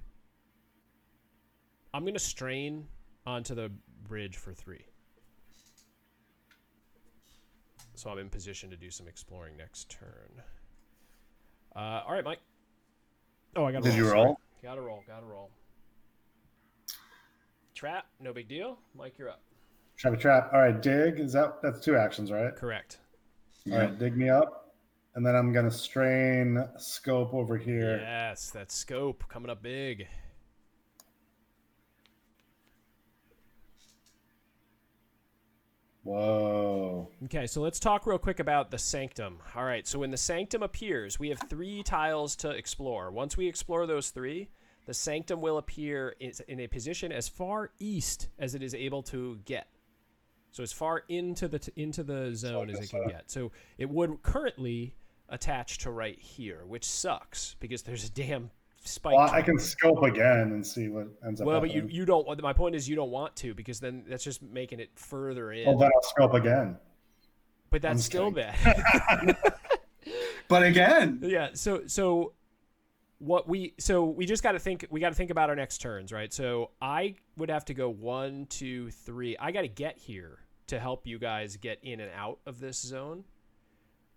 gonna strain onto the bridge for 3. So I'm in position to do some exploring next turn. All right, Mike. Oh, I got to roll. Did you sorry. roll? Gotta roll. Trap, no big deal. Mike, you're up. Trap. All right, dig. That's 2 actions, right? Correct. Yeah. All right, dig me up, and then I'm gonna strain scope over here. Yes, that scope coming up big. Whoa. Okay, so let's talk real quick about the sanctum. All right, so when the sanctum appears, we have 3 tiles to explore. Once we explore those 3, the sanctum will appear in a position as far east as it is able to get. So as far into the zone as it can get. So it would currently attach to right here, which sucks because there's a damn spike. Well, I can scope again and see what ends up. Well, but happening. you don't. My point is you don't want to because then that's just making it further in. Well, then I'll scope again. But that's I'm still kidding. bad. But again, Yeah. So we just got to think. We got to think about our next turns, right? So I would have to go 1, 2, 3. I got to get here to help you guys get in and out of this zone,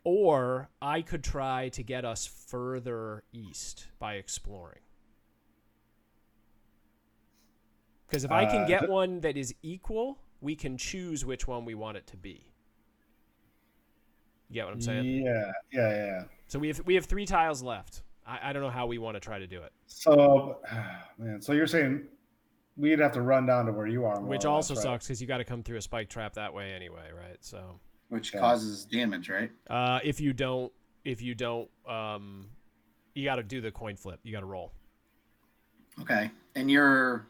or I could try to get us further east by exploring. Because if I can get one that is equal, we can choose which one we want it to be. You get what I'm saying? Yeah. So we have 3 tiles left. I don't know how we want to try to do it. So, man, so you're saying we'd have to run down to where you are, more Which or also less, right? sucks because you got to come through a spike trap that way anyway, right? So which Okay. causes damage, right? if you don't, you got to do the coin flip. You got to roll. Okay, and you're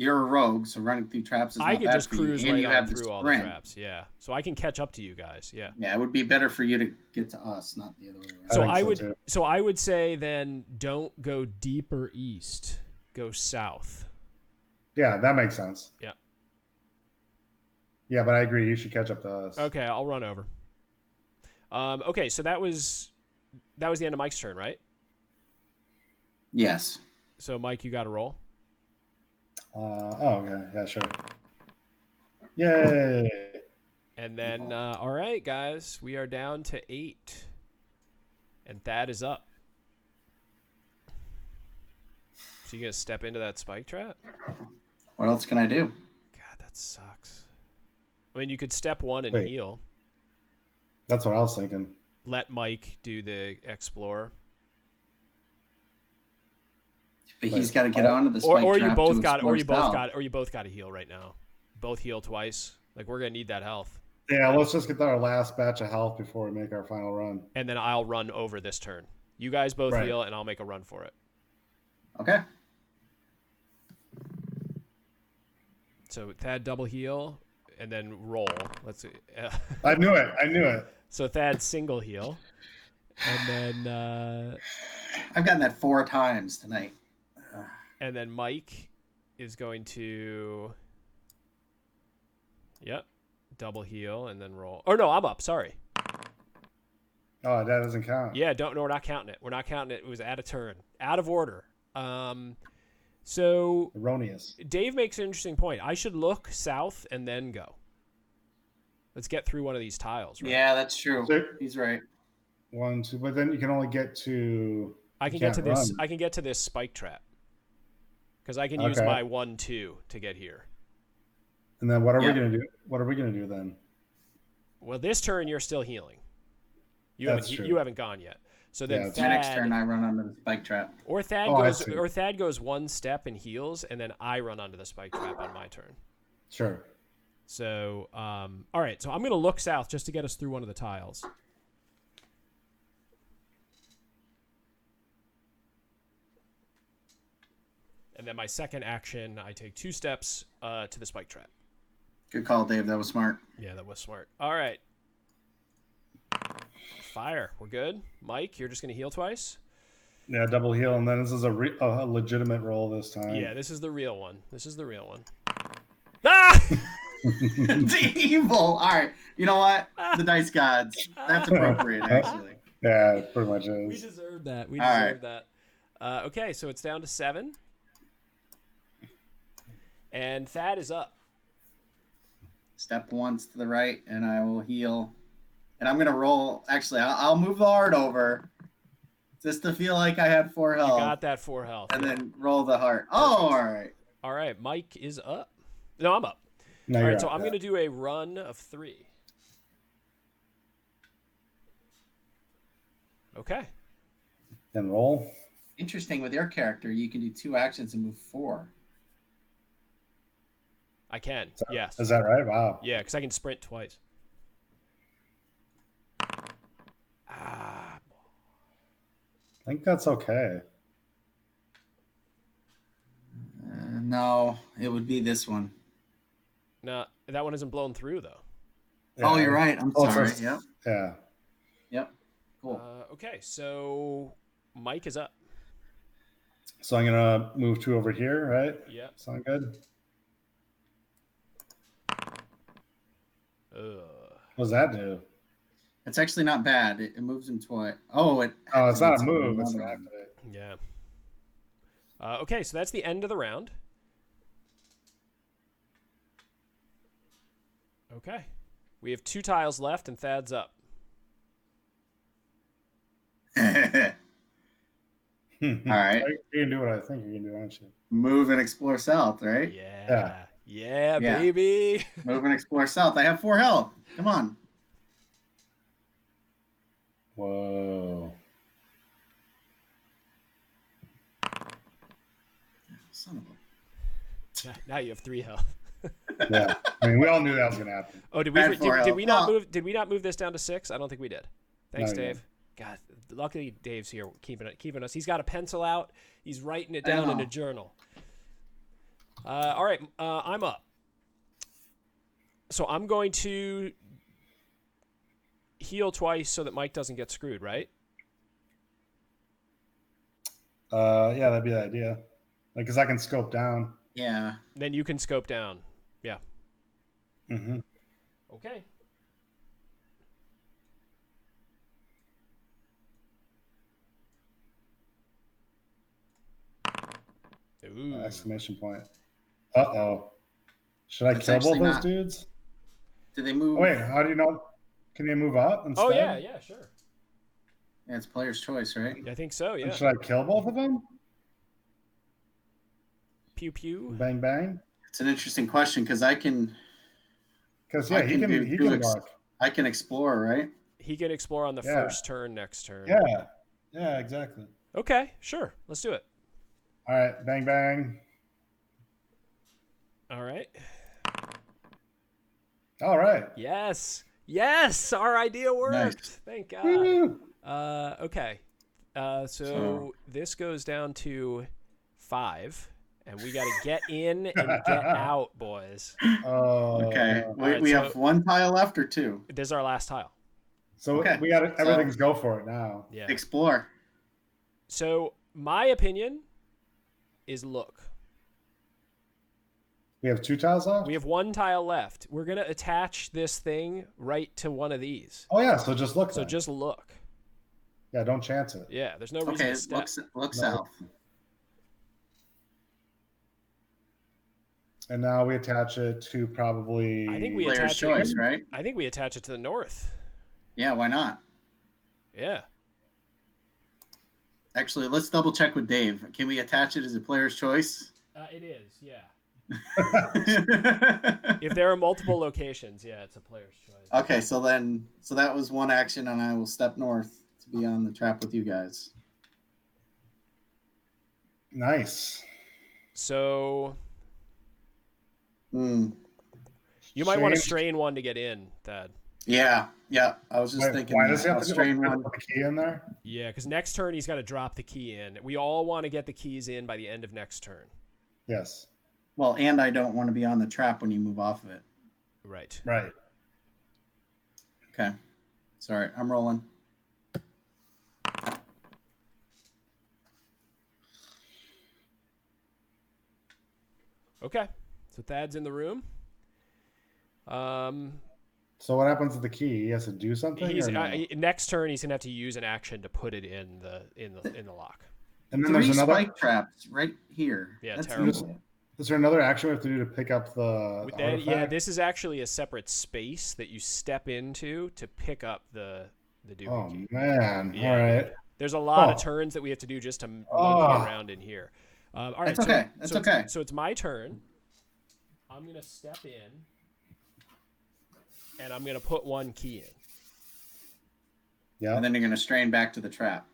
a rogue, so running through traps is I not could bad just for you, cruise and right you on have the through all the sprint. traps. Yeah, so I can catch up to you guys. Yeah. Yeah, it would be better for you to get to us, not the other way around. So think I so, would too. so I would say then don't go deeper east. Go south. Yeah, that makes sense. Yeah. Yeah, but I agree. You should catch up to us. Okay, I'll run over. Okay, so that was the end of Mike's turn, right? Yes. So Mike, you got to roll. Okay. Yeah, sure. Yay. And then, all right, guys, we are down to 8. And Thad is up. So you going to step into that spike trap? What else can I do? God, that sucks. I mean, you could step 1 and Wait. heal. That's what I was thinking. Let Mike do the explore. But he's got to get onto the Or spike you trap both to got explore south. or you both got to heal right now. Both heal twice. Like we're going to need that health. Yeah, let's just get our last batch of health before we make our final run. And then I'll run over this turn. You guys both Right. heal and I'll make a run for it. Okay. So Thad double heal and then roll. Let's see. I knew it. So Thad single heal. And then I've gotten that 4 times tonight. Mike is going to double heal and then roll. Oh no, I'm up, sorry. Oh, that doesn't count. Yeah, we're not counting it. We're not counting it. It was out of turn. Out of order. So Erroneous. Dave makes an interesting point. I should look south and then go. Let's get through one of these tiles, right? Yeah, that's true. So- He's right. 1, 2, but then you can only get to I can You get to can't this. run. I can get to this spike trap because I can use Okay. my 1-2 to get here. And then what are we Yep. gonna do? What are we gonna do then? Well, this turn you're still healing. That's true. You haven't gone yet. So then Yeah, it's My next turn, Thad I run onto the spike trap. or Thad Oh, I goes see. or Thad goes one step and heals, and then I run onto the spike trap on my turn. Sure. So all right. So I'm gonna look south just to get us through one of the tiles. And then my second action, I take 2 steps to the spike trap. Good call, Dave. That was smart. Yeah, that was smart. All right. Fire. We're good. Mike, you're just going to heal twice? Yeah, double heal, and then this is a legitimate roll this time. Yeah, this is the real one. This is the real one. Ah! The evil. All right. You know what? The dice gods. That's appropriate, actually. Yeah, it pretty much We is. deserve that. We All deserve that. Okay, so it's down to 7. And Thad is up. Step once to the right, and I will heal. And I'm gonna roll. Actually, I'll move the heart over, just to feel like I had 4 health. You got that 4 health. And yeah. then roll the heart. Oh, all right. All right, Mike is up. No, I'm up. No, All you're right, so up, I'm yeah. going to do a run of 3. Okay. And roll. Interesting. With your character, you can do 2 actions and move 4. I can. Yes. Is that right? Wow. Yeah, because I can sprint twice. Ah. I think that's okay. No, it would be this one. No, that one isn't blown through, though. Yeah. Oh, you're right. I'm Oh, sorry. first- Yep. Yeah. Yep. Cool. Okay, so Mike is up. So I'm gonna move 2 over here, right? Yep. Sound good? What does that do? It's actually not bad. It moves him twice. Oh, it. Oh, it's not a activates move. It's another an one. activate. Yeah. Okay, so that's the end of the round. Okay. We have 2 tiles left, and Thad's up. All right. You can do what I think you can do, aren't you? Move and explore south, right? Yeah. Yeah. Yeah. Baby. Move and explore south. I have 4 health. Come on. Whoa. Son of a. Now you have 3 health. Yeah. I mean, we all knew that was gonna happen. Oh, did Bad for we health. did we not move this down to 6? I don't think we did. Thanks, No, you Dave. God, luckily Dave's here keeping us. He's got a pencil out. He's writing it I down in know. a journal. All right, I'm up. So I'm going to heal twice so that Mike doesn't get screwed, right? Yeah, that'd be the idea. Like, cause I can scope down. Yeah. Then you can scope down. Yeah. Mm-hmm. Okay. Ooh. Exclamation point. Uh-oh. Should I That's kill both actually those not- dudes? Do they move? Oh, wait, how do you know? Can you move up instead? Oh yeah, sure. Yeah, it's player's choice, right? I think so. And Yeah. should I kill both of them? Pew pew. Bang bang. It's an interesting question because I can Because I yeah, he can can do he two can ex- mark. I can explore, right? He can explore on the Yeah. first turn next turn. Yeah. Yeah, exactly. Okay, sure. Let's do it. All right, bang bang. All right. All right. Yes. Yes, our idea worked. Nice. Thank God. Woo! Okay. So this goes down to 5, and we got to get in and get out, boys. Oh, Okay. right, we so- have 1 tile left or 2. This is our last tile. So Okay, we got so- everything's go for it now. Yeah. Explore. So my opinion is look. We have 2 tiles left. We have 1 tile left. We're gonna attach this thing right to one of these. Oh yeah, so just look. So then. just look. yeah, don't chance it. Yeah, there's no reason Okay, to step. look No. south. And now we attach it to probably. I think we Player's attach choice, it. right? I think we attach it to the north. Yeah, why not? Yeah. Actually, let's double check with Dave. Can we attach it as a player's choice? It is, yeah. If there are multiple locations, yeah, it's a player's choice. Okay, so that was one action, and I will step north to be on the trap with you guys. Nice. So Hmm. you might want to Strange. strain one to get in, Thad. Yeah. I was just Wait, thinking. why does he have I'll to strain one. put the key in there? Yeah, because next turn he's got to drop the key in. We all want to get the keys in by the end of next turn. Yes. Well, and I don't want to be on the trap when you move off of it. Right. Right. Okay. Sorry, I'm rolling. Okay. So Thad's in the room. So what happens to the key? He has to do something. He's or no? next turn he's gonna have to use an action to put it in the lock. And then 3 there's another. spike traps right here. Yeah, That's terrible. easy. Is there another action we have to do to pick up the Then, yeah, artifact? this is actually a separate space that you step into to pick up the doohickey. Oh man! Yeah, All right. There's a lot of Oh. turns that we have to do just to monkey Oh. around in here. All right, That's okay. That's okay. So it's my turn. I'm gonna step in, and I'm gonna put one key in. Yeah. And then you're going to strain back to the trap.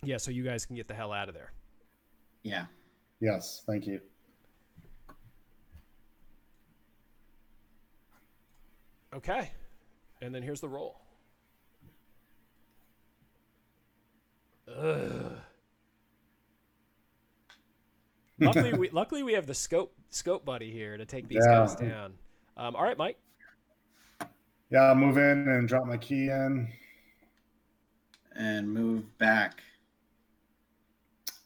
Yeah, so you guys can get the hell out of there. Yeah. Yes. Thank you. Okay, and then here's the roll. Ugh. Luckily we have the scope buddy here to take these guys down. All right, Mike. Yeah. I'll move in and drop my key in. And move back.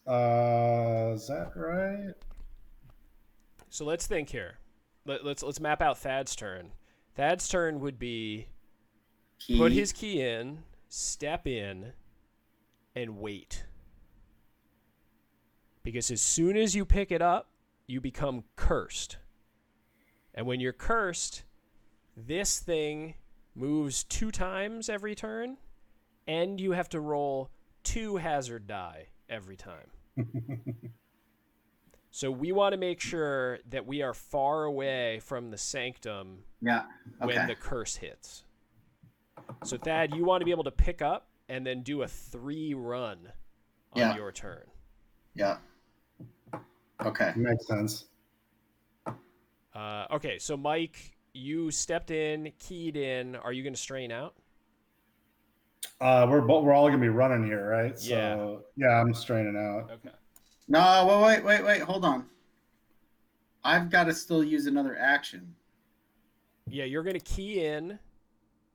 Is that right? So let's think here. Let's map out Thad's turn. Thad's turn would be Key. put his key in, step in, and wait. Because as soon as you pick it up, you become cursed. And when you're cursed, this thing moves 2 times every turn, and you have to roll 2 hazard die every time. So we want to make sure that we are far away from the sanctum Yeah. Okay. when the curse hits. So Thad, you want to be able to pick up and then do a 3 run on your turn. Yeah. Okay. Makes sense. Okay, so Mike, you stepped in, keyed in. Are you going to strain out? We're all gonna be running here, right? Yeah. So yeah, I'm straining out. Okay. No, wait. Hold on. I've got to still use another action. Yeah, you're going to key in.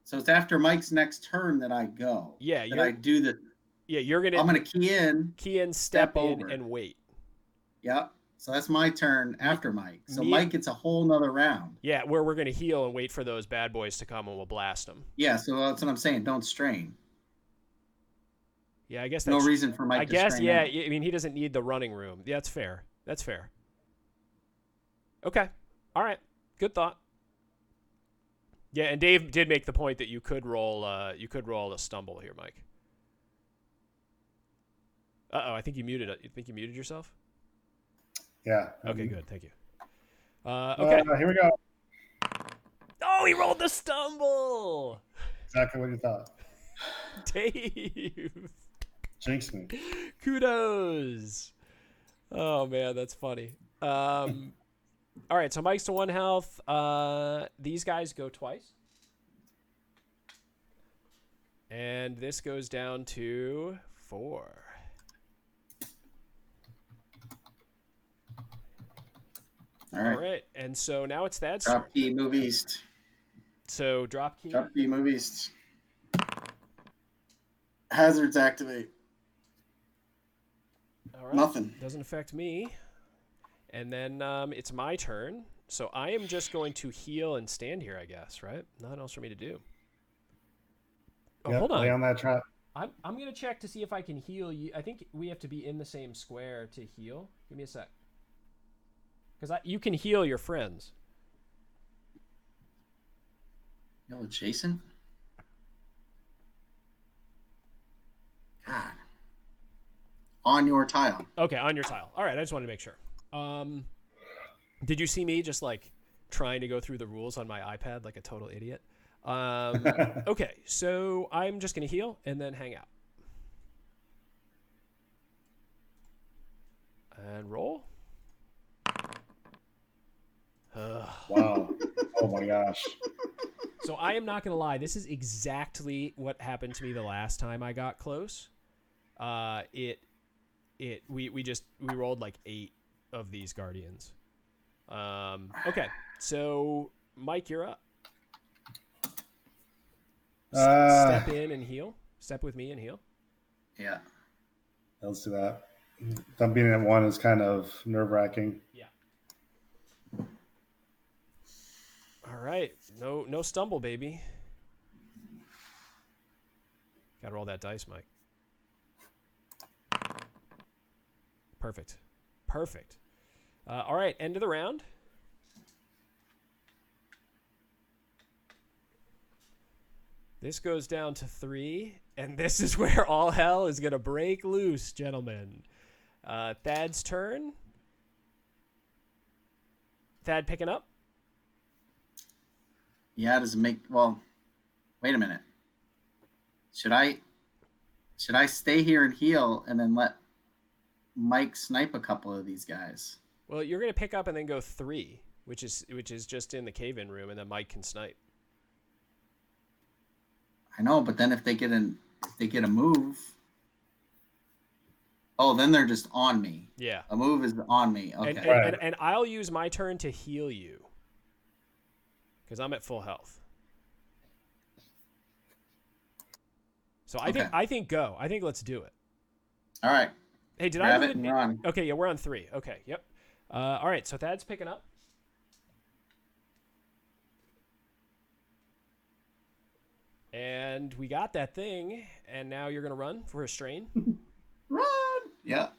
So it's after Mike's next turn that I go. Yeah, that I do the. Yeah, you're going to. I'm going to key in. Step in, over. and wait. Yep. So that's my turn after Mike. So Mike gets a whole nother round. Yeah, where we're going to heal and wait for those bad boys to come and we'll blast them. Yeah, so that's what I'm saying. Don't strain. Yeah, I guess no that's reason for Mike. I to guess strain yeah. out. I mean, he doesn't need the running room. Yeah, that's fair. That's fair. Okay. All right. Good thought. Yeah, and Dave did make the point that you could roll a stumble here, Mike. Uh-oh, I think you muted it. You think you muted yourself? Yeah. Okay, good. Thank you. Okay. Here we go. Oh, he rolled the stumble. Exactly what you thought. Dave. Jinx me. Kudos. Oh man, that's funny. All right, so Mike's to 1 health. These guys go twice. And this goes down to 4. All right. All right, and so now it's Thad's turn. Drop key, move east. So drop key. Drop key, move east. Hazards activate. All right. Nothing. Doesn't affect me. And then it's my turn. So I am just going to heal and stand here, I guess, right? Nothing else for me to do. Oh, Yep, hold on. Lay on that trap. I'm going to check to see if I can heal you. I think we have to be in the same square to heal. Give me a sec. Because you can heal your friends. Yo, Jason? God. On your tile. Okay, on your tile. All right, I just wanted to make sure. Did you see me just like trying to go through the rules on my iPad like a total idiot? Okay, so I'm just going to heal and then hang out. And roll. Wow. Oh my gosh. So I am not going to lie. This is exactly what happened to me the last time I got close. We rolled like 8 of these guardians. Okay, so Mike, you're up. Step in and heal. Step with me and heal. Yeah. Let's do that. Them being at 1 is kind of nerve-wracking. Yeah. All right. No stumble, baby. Gotta roll that dice, Mike. Perfect. All right, end of the round. This goes down to 3, and this is where all hell is going to break loose, gentlemen. Thad's turn. Thad picking up. Yeah, does it make... Well, wait a minute. Should I stay here and heal and then let Mike snipe a couple of these guys? Well, you're going to pick up and then go 3, which is just in the cave-in room, and then Mike can snipe. I know, but then if they get a move... Oh, then they're just on me. Yeah. A move is on me. Okay. And I'll use my turn to heal you. Because I'm at full health. So I think go. I think let's do it. All right. Hey, did Grab I it and run. Okay, yeah, we're on 3. Okay, yep. All right, so Thad's picking up. And we got that thing, and now you're gonna run for a strain. Run. Yeah.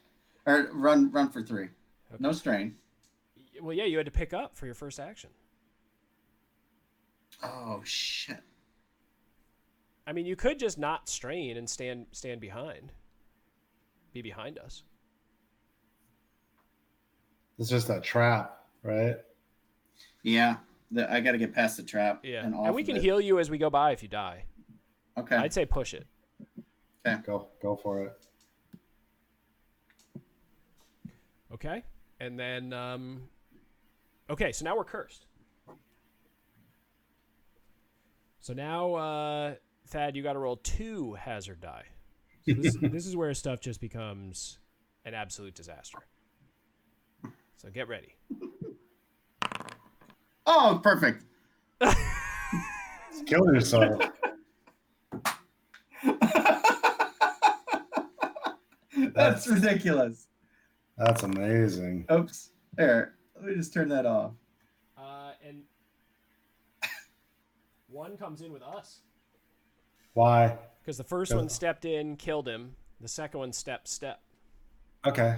Or run for 3. Okay. No strain. Well, yeah, you had to pick up for your first action. Oh shit. I mean, you could just not strain and stand behind. Be behind us. It's just that trap, right? Yeah. I got to get past the trap. Yeah. And, And we can heal you as we go by if you die. Okay. I'd say push it. Okay. Go for it. Okay. And then, okay, so now we're cursed. So now, Thad, you got to roll 2 hazard die. So this is where stuff just becomes an absolute disaster. So get ready. Oh, perfect. Kill yourself. That's ridiculous. That's amazing. Oops. There. Let me just turn that off. And 1 comes in with us. Why? Because the first one stepped in, killed him. The second one step. Okay.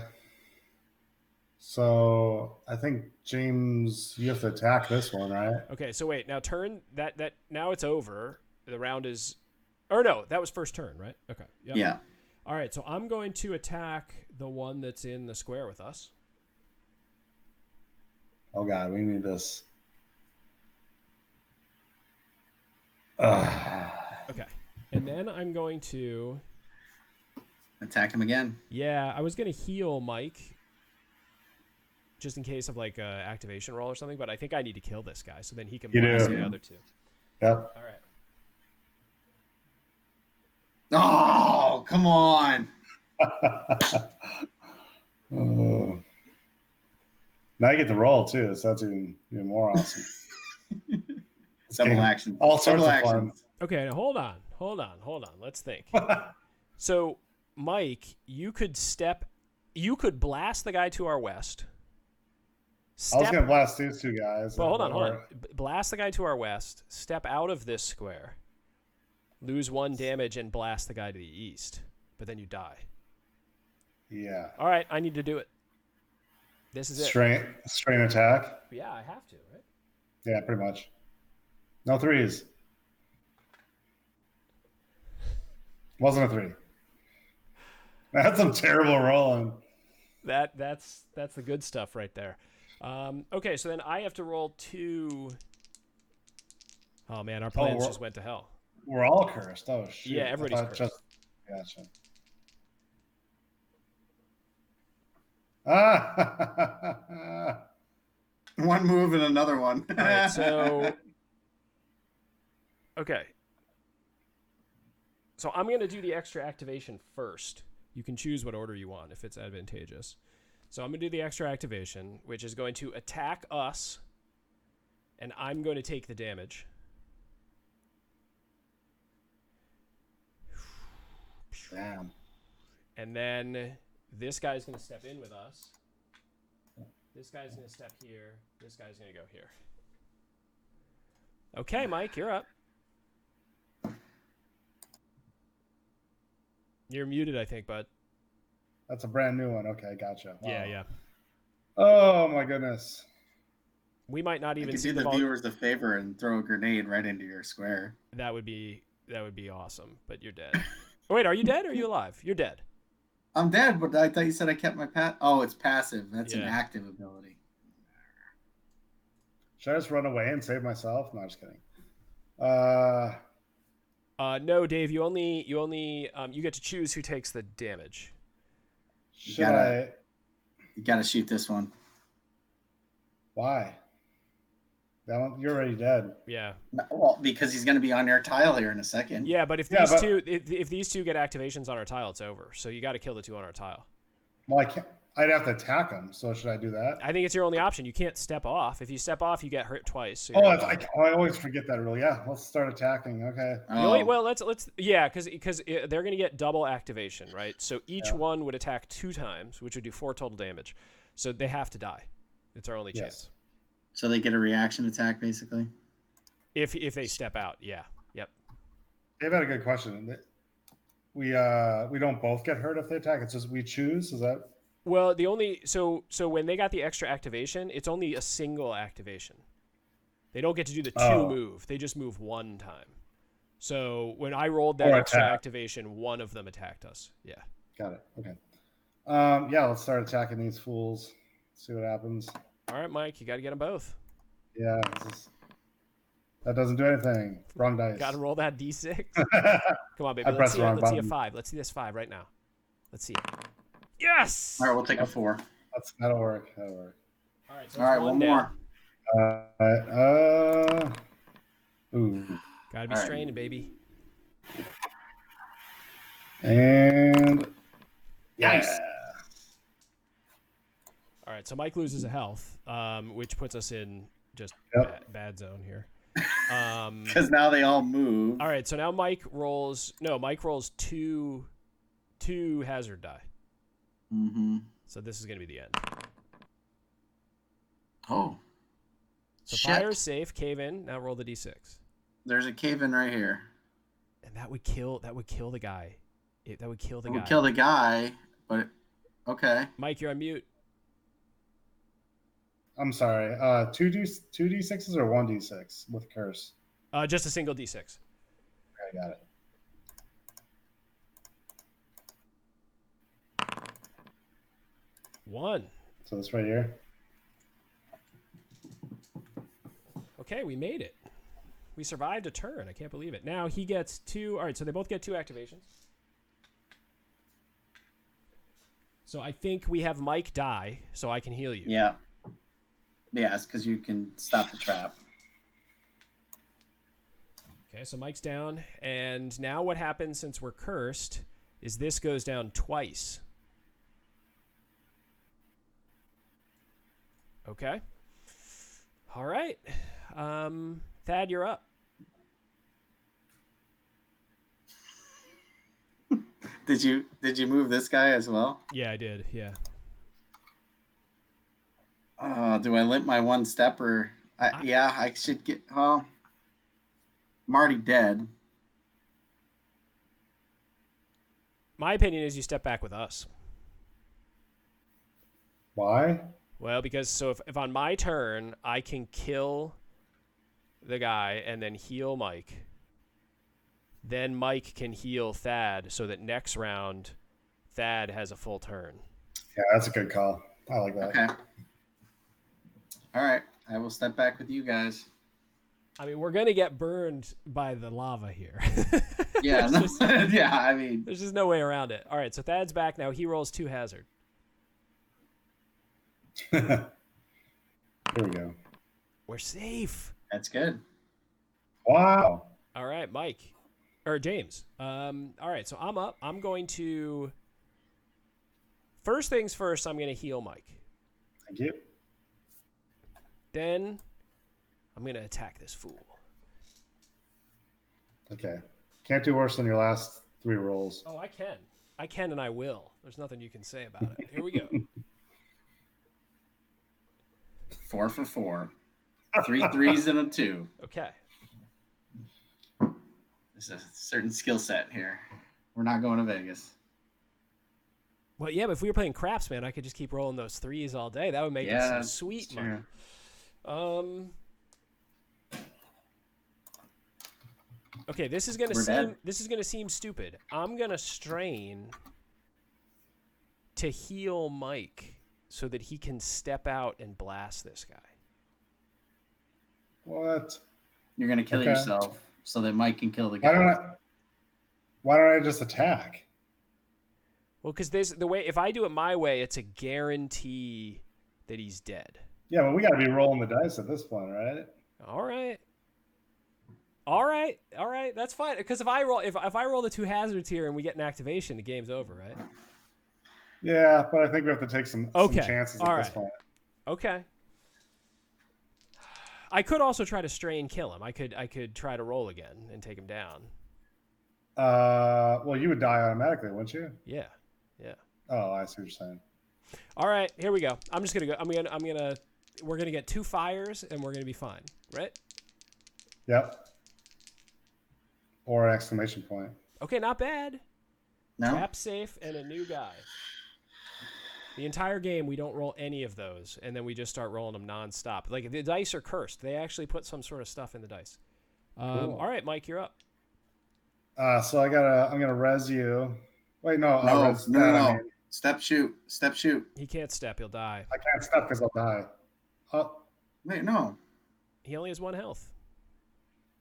So I think, James, you have to attack this one, right? Okay, so wait. Now turn that. Now it's over. The round is... Or no, that was first turn, right? Okay. Yep. Yeah. All right, so I'm going to attack the one that's in the square with us. Oh, God, we need this. Okay. And then I'm going to... Attack him again. Yeah, I was going to heal Mike just in case of like a activation roll or something, but I think I need to kill this guy so then he can blast the other 2. Yep. All right. Oh, come on. Now I get to roll, too, so that's even more awesome. Double action. All sorts Double of fun. actions. Okay, now hold on. Let's think. So, Mike, you could blast the guy to our west. I was going to blast these 2 guys. Well, hold on. Blast the guy to our west, step out of this square, lose 1 damage, and blast the guy to the east. But then you die. Yeah. All right, I need to do it. This is it. Strain attack? Yeah, I have to, right? Yeah, pretty much. No 3s. Wasn't a 3. That's some terrible rolling. That's the good stuff right there. Okay, so then I have to roll 2. Oh man, our plans just went to hell. We're all cursed. Oh shoot! Yeah, everybody's cursed. Gotcha. Ah. One move and another one. All right, so okay. So I'm going to do the extra activation first. You can choose what order you want if it's advantageous. So I'm going to do the extra activation, which is going to attack us, and I'm going to take the damage. Damn. And then this guy's going to step in with us. This guy's going to step here. This guy's going to go here. Okay, Mike, you're up. You're muted, I think, bud. That's a brand new one. Okay, gotcha. Wow. Yeah. Oh my goodness. We might not even see the viewers the favor and throw a grenade right into your square. That would be awesome, but you're dead. Oh, wait, are you dead or are you alive? You're dead. I'm dead, but I thought you said I kept my Oh, it's passive. That's an active ability. Should I just run away and save myself? No, I'm just kidding. No, Dave. You get to choose who takes the damage. You gotta shoot this one. Why? That one, you're already dead. Yeah. Well, because he's gonna be on your tile here in a second. Yeah, but if these two get activations on our tile, it's over. So you got to kill the 2 on our tile. Well, I'd have to attack them. So should I do that? I think it's your only option. You can't step off. If you step off, you get hurt twice. So I always forget that rule. Yeah, let's start attacking. Okay. Well, let's because they're gonna get double activation, right? So each one would attack 2 times, which would do 4 total damage. So they have to die. It's our only chance. So they get a reaction attack, basically. If they step out, yeah, yep. Dave had a good question. We don't both get hurt if they attack. It's just we choose. Is that? Well, so when they got the extra activation, it's only a single activation. They don't get to do the 2 move. They just move 1 time. So when I rolled that extra activation, one of them attacked us. Yeah. Got it. Okay. Let's start attacking these fools. See what happens. All right, Mike, you got to get them both. Yeah. That doesn't do anything. Wrong dice. Got to roll that D6. Come on, baby. Let's see a 5. Let's see this 5 right now. Let's see it. Yes! All right, we'll take a 4. That'll work. All right, so one more. Ooh. Gotta be straining, baby. And nice. All right, so Mike loses a health, which puts us in just bad zone here. Because now they all move. All right, so now Mike rolls 2 hazard die. Mm-hmm. So this is going to be the end. Oh. So fire's safe, cave in. Now roll the d6. There's a cave in right here. And that would kill the guy. That would kill the guy. Would kill the guy, but okay. Mike, you're on mute. I'm sorry. 2d6s or 1d6 with curse? Just a single d6. Okay, got it. One. So this right here. Okay, we made it. We survived a turn. I can't believe it. Now he gets 2. All right, so they both get 2 activations. So I think we have Mike die, so I can heal you. Yeah. Yes, because you can stop the trap. Okay, so Mike's down. And now what happens since we're cursed is this goes down twice. Okay. All right. Thad, you're up. Did you move this guy as well? Yeah, I did. Yeah. Do I limp my 1 step or? I should get. Well, I'm already dead. My opinion is you step back with us. Why? Well, because if on my turn I can kill the guy and then heal Mike, then Mike can heal Thad so that next round Thad has a full turn. Yeah, that's a good call. I like that. Okay. All right. I will step back with you guys. I mean, we're gonna get burned by the lava here. Yeah. Yeah. I mean, there's just no way around it. All right, so Thad's back now. He rolls 2 hazard. Here we go. We're safe. that's good. Wow. All right, Mike. Or James. All right, so I'm up. I'm going to... First things first, I'm going to heal Mike. Thank you. Then I'm going to attack this fool. Okay. Can't do worse than your last 3 rolls. Oh, I can. I can and I will. There's nothing you can say about it. Here we go. 4 for 4. 3 threes and a 2. Okay. There's a certain skill set here. We're not going to Vegas. Well, yeah, but if we were playing craps, man, I could just keep rolling those 3s all day. That would make us some sweet money. Okay, this is gonna seem stupid. I'm gonna strain to heal Mike so that he can step out and blast this guy. What? You're going to kill yourself so that Mike can kill the guy. Why don't I just attack? Well, because the way, if I do it my way, it's a guarantee that he's dead. Yeah, but we got to be rolling the dice at this point, right? All right, that's fine. Because if I roll the 2 hazards here and we get an activation, the game's over, right? Yeah, but I think we have to take some chances at this point. Okay. I could also try to strain kill him. I could try to roll again and take him down. Well, you would die automatically, wouldn't you? Yeah. Oh, I see what you're saying. All right, here we go. I'm just gonna go. We're gonna get 2 fires and we're gonna be fine, right? Yep. Or an exclamation point. Okay, not bad. No. Trap safe and a new guy. The entire game, we don't roll any of those, and then we just start rolling them nonstop. Like, the dice are cursed. They actually put some sort of stuff in the dice. Cool. All right, Mike, you're up. So I'm gonna res you. Wait, no. No. Step shoot. He can't step. He'll die. I can't step because I'll die. Oh. Wait, no. He only has 1 health.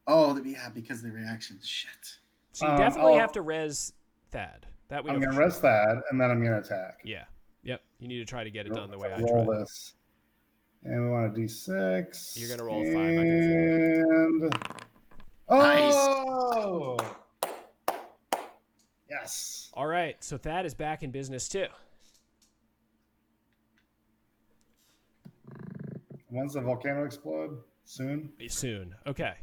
Oh, yeah, because of the reaction. Shit. So you definitely have to res Thad. I'm going to res Thad, and then I'm going to attack. Yeah. Yep. You need to try to get it done the way I roll tried. This. And we want a D6. You're going to roll a 5. And... Oh! Nice. Yes. All right. So Thad is back in business, too. When's the volcano explode? Soon? Soon. Okay.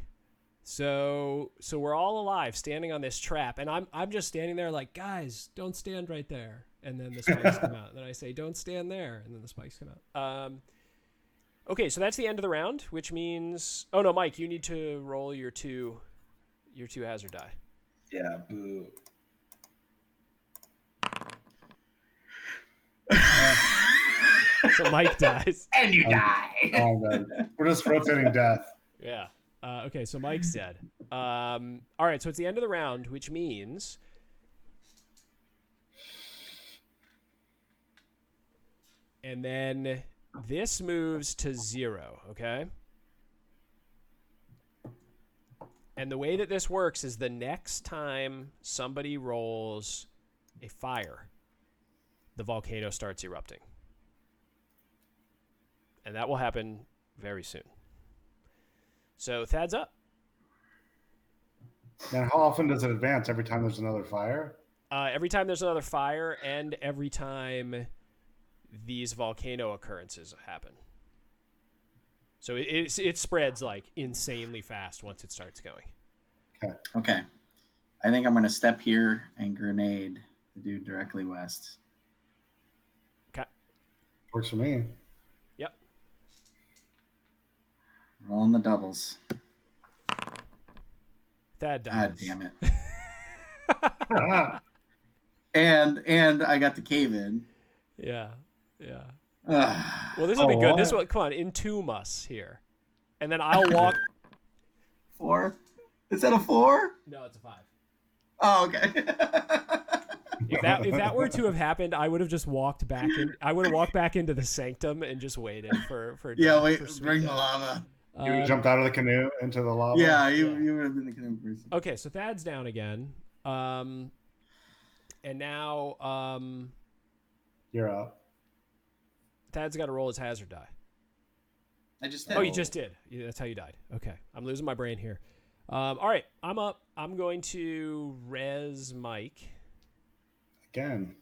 So we're all alive, standing on this trap, and I'm just standing there like, guys, don't stand right there. And then the spikes come out. And then I say, don't stand there, and then the spikes come out. Okay, so that's the end of the round, which means, oh no, Mike, you need to roll your two hazard die. Yeah. Boo. So Mike dies. And you die. Oh, man. We're just rotating death. Yeah. Okay, so Mike's dead. All right, so it's the end of the round, which means and then this moves to 0, okay? And the way that this works is the next time somebody rolls a fire, the volcano starts erupting. And that will happen very soon. So Thad's up. And how often does it advance? Every time there's another fire? Every time there's another fire, and every time these volcano occurrences happen. So it spreads like insanely fast once it starts going. Okay. I think I'm going to step here and grenade the dude directly west. Okay. Works for me. Yep. Rolling the doubles. Thad dies. God damn it. And I got the cave in. Yeah. Well, this will be good. This will come on, entomb us here, and then I'll walk. 4? Is that a 4? No, it's a 5. Oh, okay. If that were to have happened, I would have just walked back in. I would have walked back into the sanctum and just waited for Yeah, wait, for sweet bring the death. lava. You jumped out of the canoe into the lava. Yeah, you would have been the canoe person. Okay, so Thad's down again. And now You're up. Thad's got to roll his hazard die. I just did. Oh, you just did. Yeah, that's how you died. Okay, I'm losing my brain here. All right, I'm up. I'm going to res Mike. Again.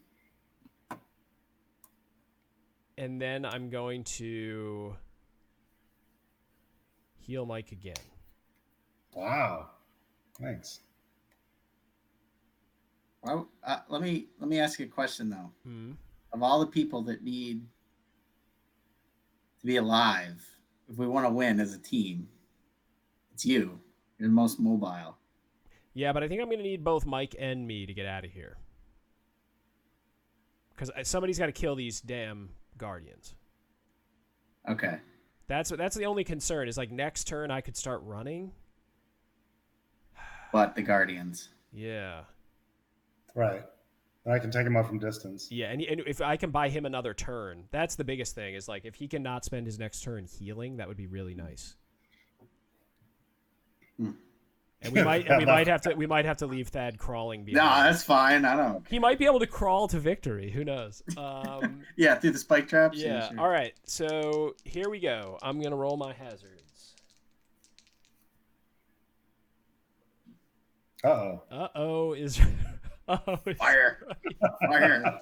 And then I'm going to heal Mike again. Wow. Thanks. Well, let me ask you a question though. Hmm. Of all the people that need to be alive, if we want to win as a team, it's you. You're the most mobile. Yeah, but I think I'm going to need both Mike and me to get out of here. Because somebody's got to kill these damn guardians. Okay. That's the only concern. Is like next turn I could start running. But the guardians. Yeah. Right. And I can take him out from distance. Yeah, and if I can buy him another turn, that's the biggest thing. Is like if he can not spend his next turn healing, that would be really nice. And we might have to leave Thad crawling behind. No, that's fine. I don't. He might be able to crawl to victory. Who knows? Yeah, through the spike traps. Yeah. Sure. All right. So here we go. I'm gonna roll my hazards. Uh-oh. Uh-oh is. Fire. Fire.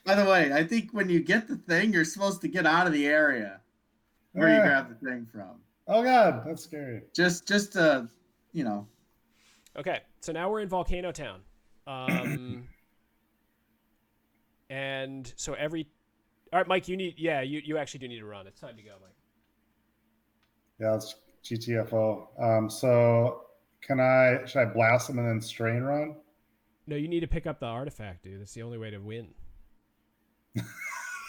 By the way, I think when you get the thing, you're supposed to get out of the area where you grab the thing from. Oh God, that's scary. Just you know. Okay, so now we're in Volcano Town, and so every. All right, Mike, you actually do need to run. It's time to go, Mike. Yeah, it's GTFO. So should I blast him and then strain run? No, you need to pick up the artifact, dude. That's the only way to win.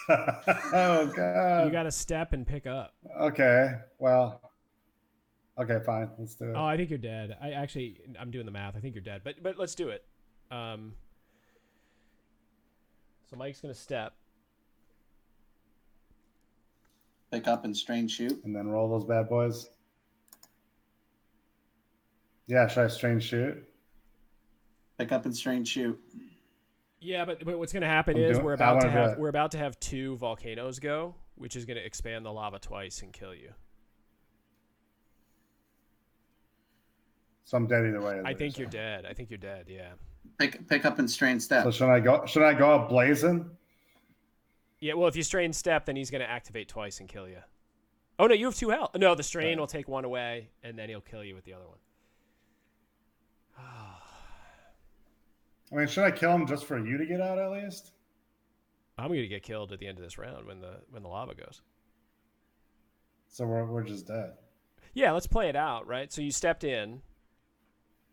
Oh God. You got to step and pick up. Okay. Well. Okay, fine. Let's do it. Oh, I think you're dead. I'm doing the math. I think you're dead. But let's do it. So Mike's gonna step. Pick up and strain shoot. And then roll those bad boys. Yeah, should I strain shoot? Pick up and strain shoot. Yeah, but what's gonna happen is we're about to have 2 volcanoes go, which is gonna expand the lava twice and kill you. So I'm dead either way. I think you're dead. I think you're dead. Yeah. Pick up and strain step. So should I go up blazing? Yeah. Well, if you strain step, then he's gonna activate twice and kill you. Oh no, you have 2 health. No, the strain will take 1 away, and then he'll kill you with the other one. I mean, should I kill him just for you to get out at least? I'm gonna get killed at the end of this round when the lava goes. So we're just dead. Yeah, let's play it out, right? So you stepped in.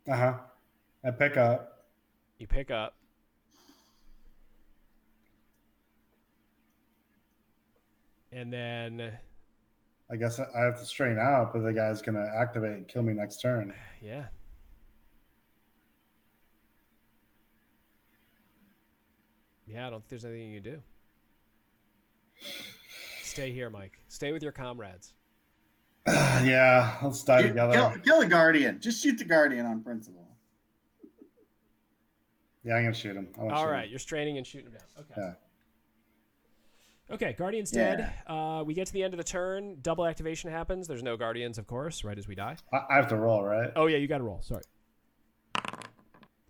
Uh-huh. I pick up. You pick up. And then I guess I have to strain out, but the guy's going to activate and kill me next turn. Yeah. Yeah, I don't think there's anything you can do. Stay here, Mike. Stay with your comrades. Yeah, let's die together. Kill the guardian. Just shoot the guardian on principle. Yeah, I'm going to shoot him. All right, you're straining and shooting him down. Okay. Yeah. Okay, Guardian's dead. We get to the end of the turn. Double activation happens. There's no Guardians, of course, right as we die. I have to roll, right? Oh, yeah, you got to roll. Sorry.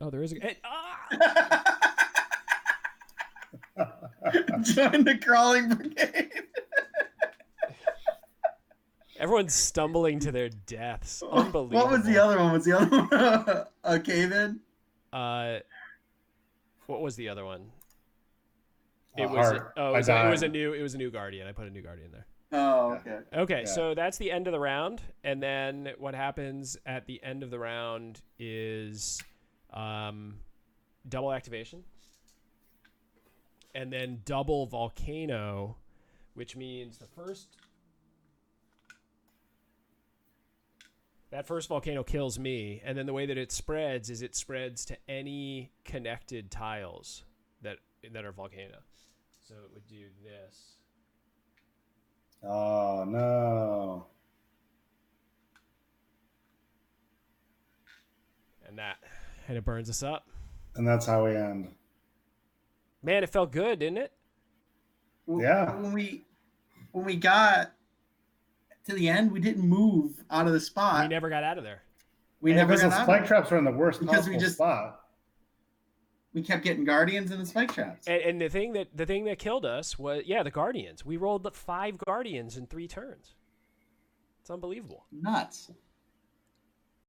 Oh, there is a... Hey, Join the crawling brigade. Everyone's stumbling to their deaths. Unbelievable. What was the other one? Was the other one a cave-in? What was the other one? It was a new Guardian. I put a new Guardian there. Oh, okay. Okay, Yeah. so that's the end of the round, and then what happens at the end of the round is double activation, and then double volcano, which means the first. That first volcano kills me, and then the way that it spreads is it spreads to any connected tiles that are volcano. So it would do this. Oh no. And it burns us up. And that's how we end. Man, it felt good, didn't it? Yeah. When we got to the end, we didn't move out of the spot. We never got out of there. We Well, never because got the out spike of it. traps are in the worst Because possible spot. We kept getting guardians and the spike traps. And the thing that killed us was the guardians. We rolled 5 guardians in 3 turns. It's unbelievable. Nuts.